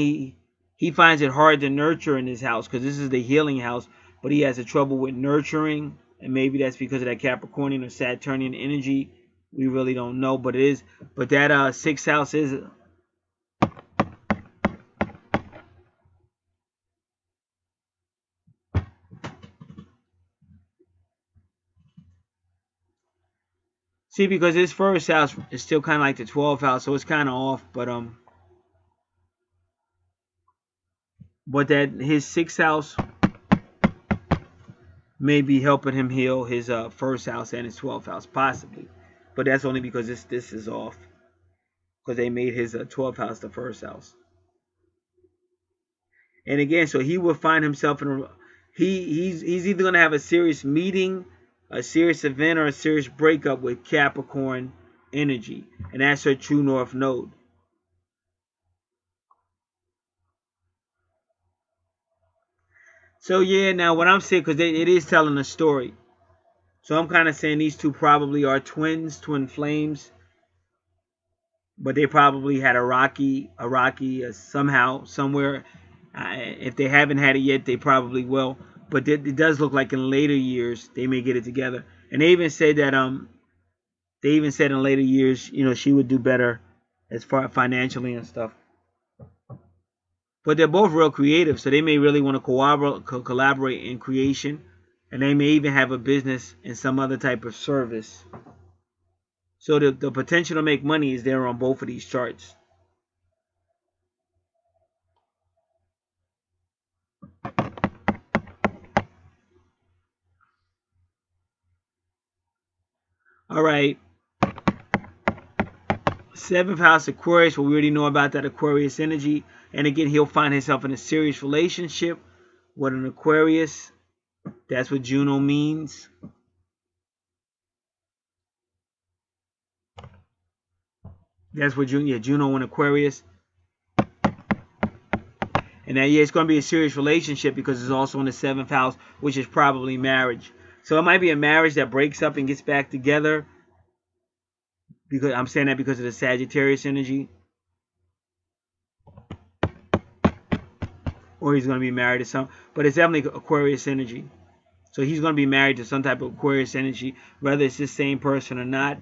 he finds it hard to nurture in his house, because this is the healing house, but he has a trouble with nurturing, and maybe that's because of that Capricornian or Saturnian energy. We really don't know, but it is. But that sixth house is see, because his first house is still kind of like the 12th house, so it's kind of off. But that his sixth house may be helping him heal his first house and his 12th house, possibly. But that's only because this is off, because they made his 12th house the first house. And again, so he will find himself in he's either going to have a serious meeting, a serious event, or a serious breakup with Capricorn energy, and that's her true north node. So yeah, now what I'm saying, because it is telling a story, so I'm kind of saying these two probably are twins, twin flames, but they probably had a rocky somehow, somewhere. If they haven't had it yet, they probably will. But it does look like in later years they may get it together. And they even said that in later years, she would do better as far financially and stuff. But they're both real creative, so they may really want to collaborate in creation, and they may even have a business in some other type of service. So the potential to make money is there on both of these charts. All right. 7th house Aquarius, well, we already know about that Aquarius energy. And again, he'll find himself in a serious relationship with an Aquarius. That's what Juno means. That's what Juno and Aquarius. And then, yeah, it's going to be a serious relationship because it's also in the 7th house, which is probably marriage. So it might be a marriage that breaks up and gets back together. Because I'm saying that because of the Sagittarius energy. Or he's going to be married to some. But it's definitely Aquarius energy. So he's going to be married to some type of Aquarius energy, whether it's the same person or not.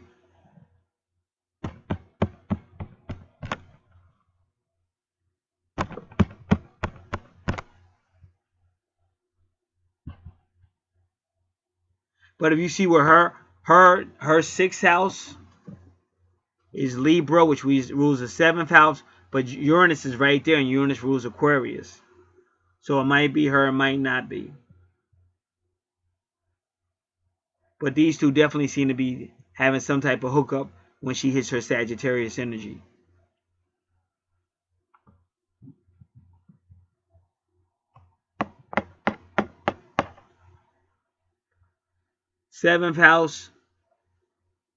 But if you see where her 6th house is Libra, which rules the 7th house, but Uranus is right there, and Uranus rules Aquarius. So it might be her, it might not be. But these two definitely seem to be having some type of hookup when she hits her Sagittarius energy. Seventh house,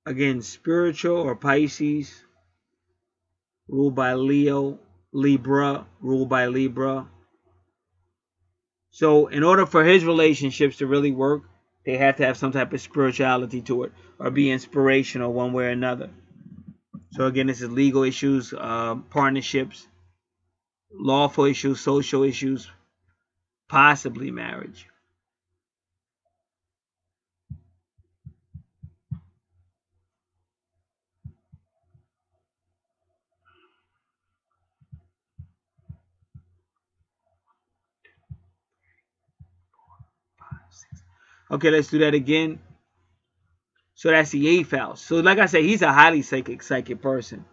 again, spiritual or Pisces, ruled by Leo. Libra, ruled by Libra. So in order for his relationships to really work, they have to have some type of spirituality to it, or be inspirational one way or another. So again, this is legal issues, partnerships, lawful issues, social issues, possibly marriage. Okay, let's do that again. So that's the 8th house. So like I said, he's a highly psychic person.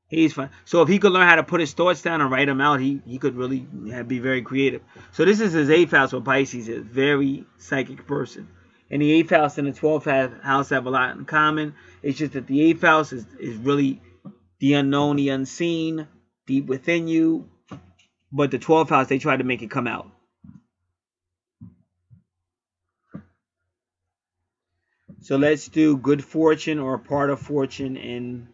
He's fun. So if he could learn how to put his thoughts down and write them out, he could really be very creative. So this is his 8th house with Pisces. Is a very psychic person. And the 8th house and the 12th house have a lot in common. It's just that the 8th house is really the unknown, the unseen, deep within you. But the 12th house, they try to make it come out. So let's do good fortune or part of fortune in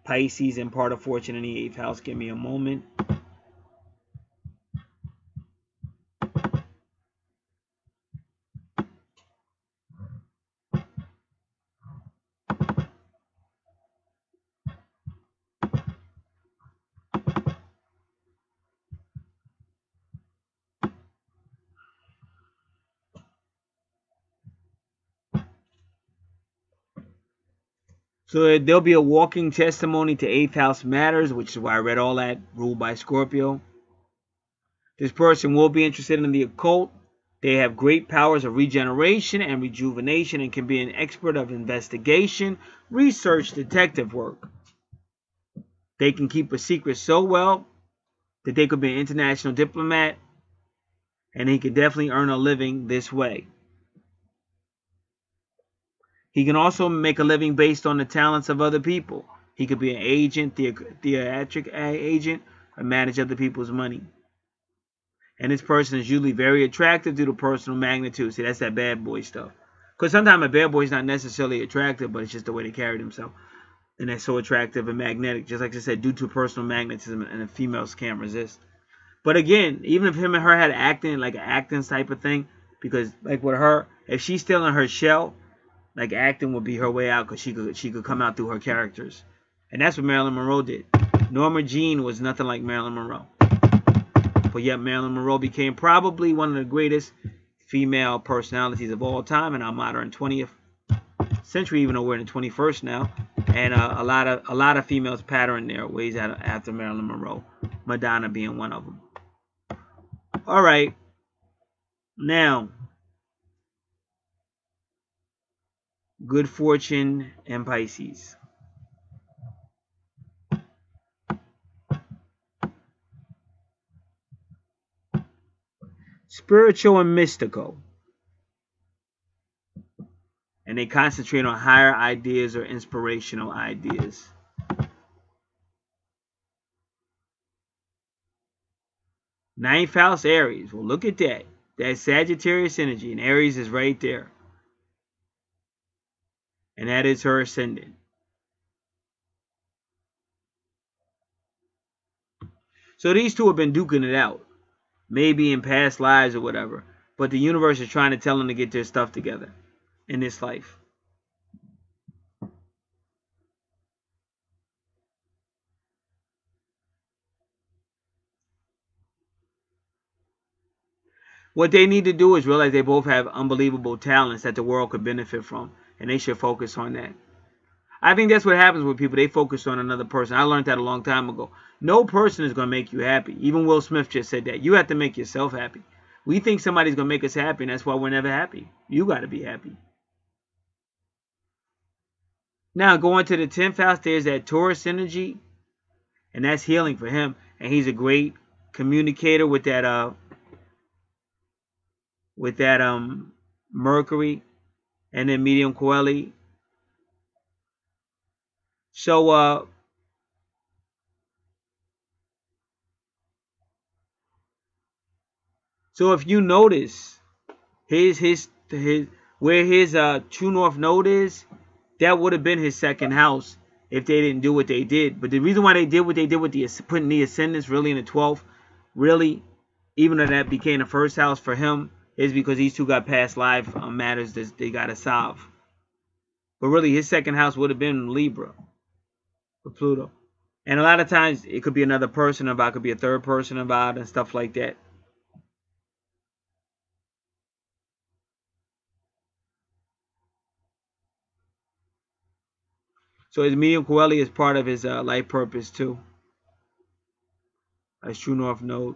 Pisces and part of fortune in the 8th house. Give me a moment. So there'll be a walking testimony to 8th house matters, which is why I read all that, ruled by Scorpio. This person will be interested in the occult. They have great powers of regeneration and rejuvenation and can be an expert of investigation, research, detective work. They can keep a secret so well that they could be an international diplomat, and he can definitely earn a living this way. He can also make a living based on the talents of other people. He could be an agent, theatric agent, or manage other people's money. And this person is usually very attractive due to personal magnitude. See, that's that bad boy stuff. Because sometimes a bad boy is not necessarily attractive, but it's just the way they carry themselves. And they're so attractive and magnetic, just like I said, due to personal magnetism, and the females can't resist. But again, even if him and her had acting, like an acting type of thing, because like with her, if she's still in her shell, like acting would be her way out, because she could come out through her characters. And that's what Marilyn Monroe did. Norma Jean was nothing like Marilyn Monroe. But yet Marilyn Monroe became probably one of the greatest female personalities of all time in our modern 20th century, even though we're in the 21st now. And a lot of females pattern their ways after Marilyn Monroe, Madonna being one of them. All right. Now, good fortune and Pisces. Spiritual and mystical. And they concentrate on higher ideas or inspirational ideas. Ninth house, Aries. Well, look at that. That Sagittarius energy, and Aries is right there. And that is her ascendant. So these two have been duking it out. Maybe in past lives or whatever. But the universe is trying to tell them to get their stuff together in this life. What they need to do is realize they both have unbelievable talents that the world could benefit from. And they should focus on that. I think that's what happens with people. They focus on another person. I learned that a long time ago. No person is going to make you happy. Even Will Smith just said that. You have to make yourself happy. We think somebody's going to make us happy, and that's why we're never happy. You got to be happy. Now, going to the 10th house, there's that Taurus energy, and that's healing for him. And he's a great communicator with that Mercury, and then medium Coeli. So if you notice his where his true north node is, that would have been his second house if they didn't do what they did. But the reason why they did what they did with the putting the ascendants really in the 12th, really, even though that became the first house for him, is because these two got past life matters that they got to solve. But really, his second house would have been Libra with Pluto. And a lot of times, it could be another person involved, it could be a third person involved and stuff like that. So his medium Coeli is part of his life purpose too. His true north node.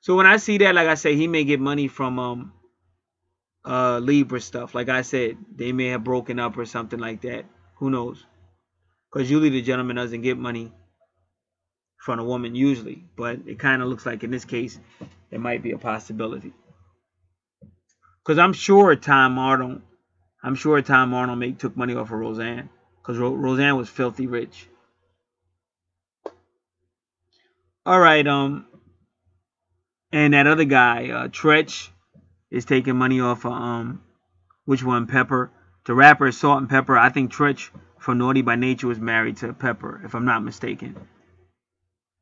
So when I see that, like I say, he may get money from Libra stuff. Like I said, they may have broken up or something like that. Who knows? Because usually the gentleman doesn't get money from a woman usually. But it kind of looks like in this case, it might be a possibility. Because I'm sure Tom Arnold took money off of Roseanne. Because Roseanne was filthy rich. All right, and that other guy, Tretch, is taking money off of which one? Pepper. The rapper is Salt and Pepper. I think Tretch from Naughty by Nature was married to Pepper, if I'm not mistaken.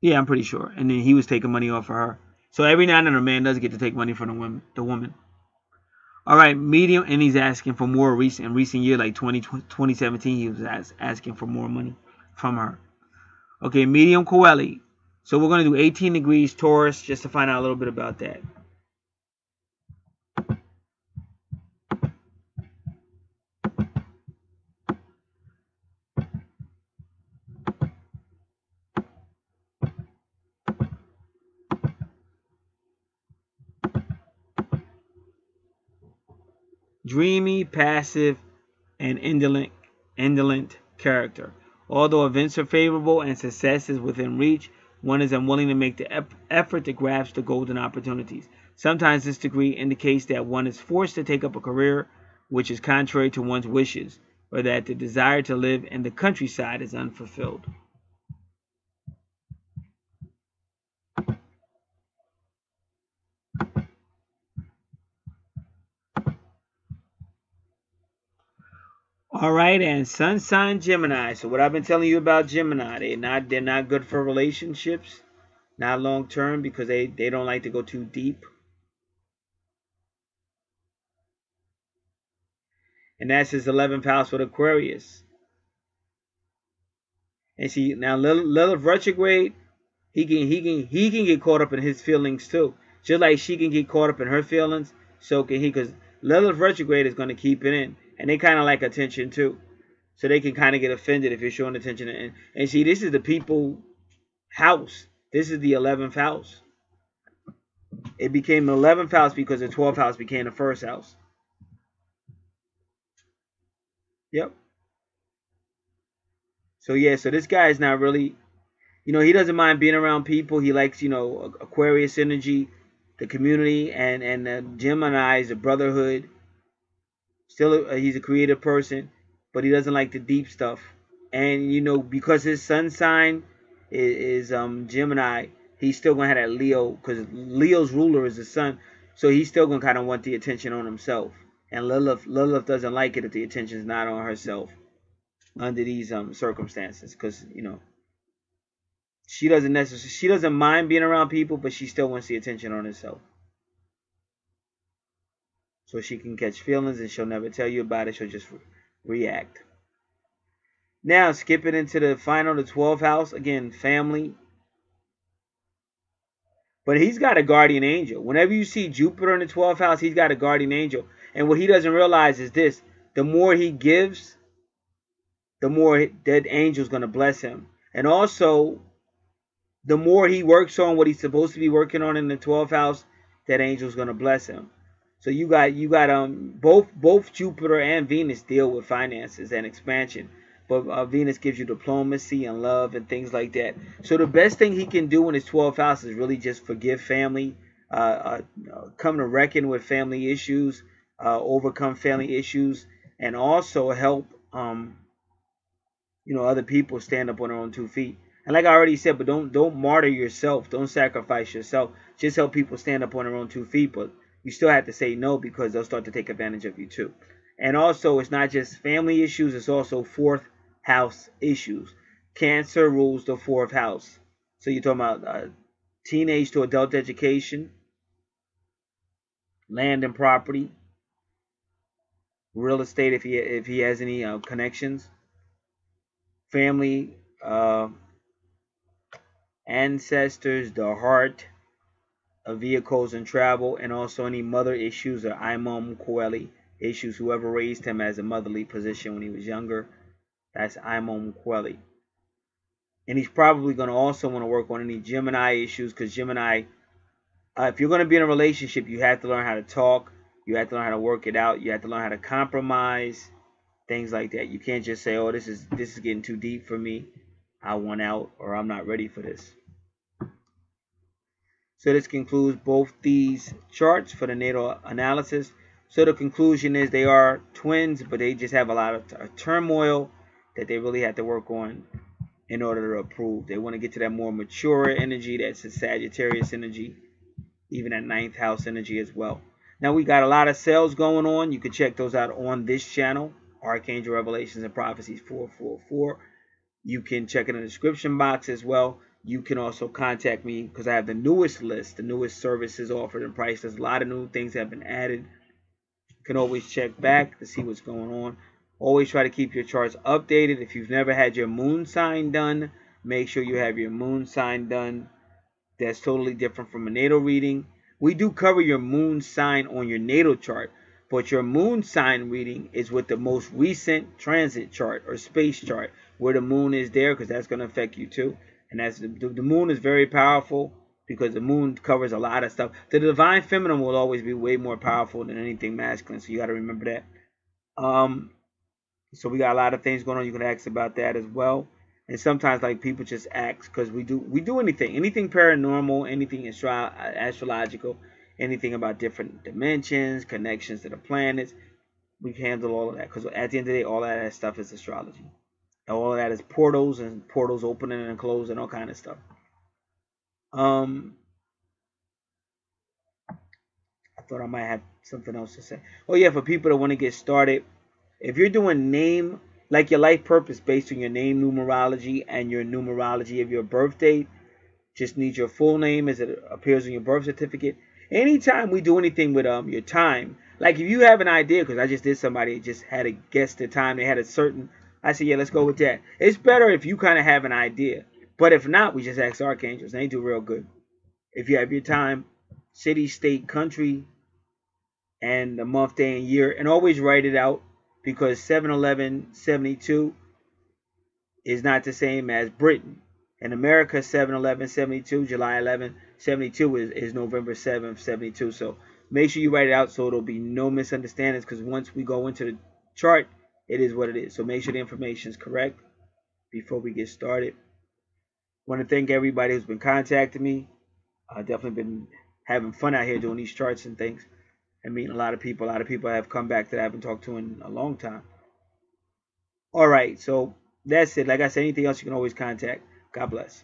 Yeah, I'm pretty sure. And then he was taking money off of her. So every now and then a man does get to take money from the woman. All right, medium, and he's asking for more in recent year, like 2017, he was asking for more money from her. Okay, medium Coeli. So we're going to do 18 degrees Taurus just to find out a little bit about that. Dreamy, passive, and indolent character. Although events are favorable and success is within reach, one is unwilling to make the effort to grasp the golden opportunities. Sometimes this degree indicates that one is forced to take up a career which is contrary to one's wishes, or that the desire to live in the countryside is unfulfilled. All right, and Sun sign Gemini. So what I've been telling you about Gemini, they're not good for relationships, not long term, because they don't like to go too deep. And that's his 11th house with Aquarius. And see, now Lilith retrograde, he can get caught up in his feelings too. Just like she can get caught up in her feelings, so can he, because Lilith retrograde is going to keep it in. And they kind of like attention too. So they can kind of get offended if you're showing attention. And see, this is the people house. This is the 11th house. It became the 11th house because the 12th house became the first house. Yep. So yeah, so this guy is not really, he doesn't mind being around people. He likes, Aquarius energy, the community, and Gemini is the brotherhood. Still, he's a creative person, but he doesn't like the deep stuff. And because his sun sign is Gemini, he's still going to have that Leo, because Leo's ruler is the sun. So he's still going to kind of want the attention on himself. And Lilith doesn't like it if the attention is not on herself under these circumstances, because, you know, she doesn't mind being around people, but she still wants the attention on herself. So she can catch feelings, and she'll never tell you about it. She'll just react. Now, skipping into the 12th house. Again, family. But he's got a guardian angel. Whenever you see Jupiter in the 12th house, he's got a guardian angel. And what he doesn't realize is this. The more he gives, the more that angel's going to bless him. And also, the more he works on what he's supposed to be working on in the 12th house, that angel's going to bless him. So you got both Jupiter and Venus deal with finances and expansion. But Venus gives you diplomacy and love and things like that. So the best thing he can do in his 12th house is really just forgive family, come to reckon with family issues, overcome family issues, and also help other people stand up on their own 2 feet. And like I already said, but don't martyr yourself, don't sacrifice yourself. Just help people stand up on their own 2 feet, but you still have to say no, because they'll start to take advantage of you too. And also, it's not just family issues, it's also 4th house issues. Cancer rules the 4th house. So you're talking about teenage to adult education, land and property, real estate if he has any connections, family, ancestors, the heart, vehicles and travel, and also any mother issues or imam coeli issues. Whoever raised him as a motherly position when he was younger, that's imam coeli. And he's probably going to also want to work on any Gemini issues, because Gemini, if you're going to be in a relationship, you have to learn how to talk, you have to learn how to work it out, you have to learn how to compromise, things like that. You can't just say, oh, this is getting too deep for me, I want out, or I'm not ready for this. So this concludes both these charts for the natal analysis. So the conclusion is they are twins, but they just have a lot of turmoil that they really have to work on in order to approve. They want to get to that more mature energy, that's a Sagittarius energy, even that 9th house energy as well. Now we got a lot of sales going on. You can check those out on this channel, Archangel Revelations and Prophecies 444. You can check it in the description box as well. You can also contact me because I have the newest list, the newest services offered and priced. There's a lot of new things that have been added. You can always check back to see what's going on. Always try to keep your charts updated. If you've never had your moon sign done, make sure you have your moon sign done. That's totally different from a natal reading. We do cover your moon sign on your natal chart, but your moon sign reading is with the most recent transit chart or space chart, where the moon is there, because that's going to affect you too. And that's the moon is very powerful, because the moon covers a lot of stuff. The divine feminine will always be way more powerful than anything masculine, so you got to remember that. So we got a lot of things going on. You can ask about that as well. And sometimes, like, people just ask because we do anything paranormal, anything astrological, anything about different dimensions, connections to the planets. We handle all of that, because at the end of the day, all of that stuff is astrology. All of that is portals, and portals opening and closing, all kind of stuff. I thought I might have something else to say. Oh yeah, for people that want to get started, if you're doing name, like your life purpose based on your name numerology and your numerology of your birth date, just need your full name as it appears on your birth certificate. Anytime we do anything with your time, like if you have an idea, because I just did somebody just had to guess the time, they had a certain, I said, yeah, let's go with that. It's better if you kind of have an idea. But if not, we just ask archangels. They do real good. If you have your time, city, state, country, and the month, day, and year, and always write it out, because 7/11/72 is not the same as Britain. In America, 7/11/72, July 11/72 is November 7th, 72. So make sure you write it out so there'll be no misunderstandings, because once we go into the chart, it is what it is. So make sure the information is correct before we get started. I want to thank everybody who's been contacting me. I've definitely been having fun out here doing these charts and things, and meeting a lot of people. A lot of people have come back that I haven't talked to in a long time. All right, so that's it. Like I said, anything else you can always contact. God bless.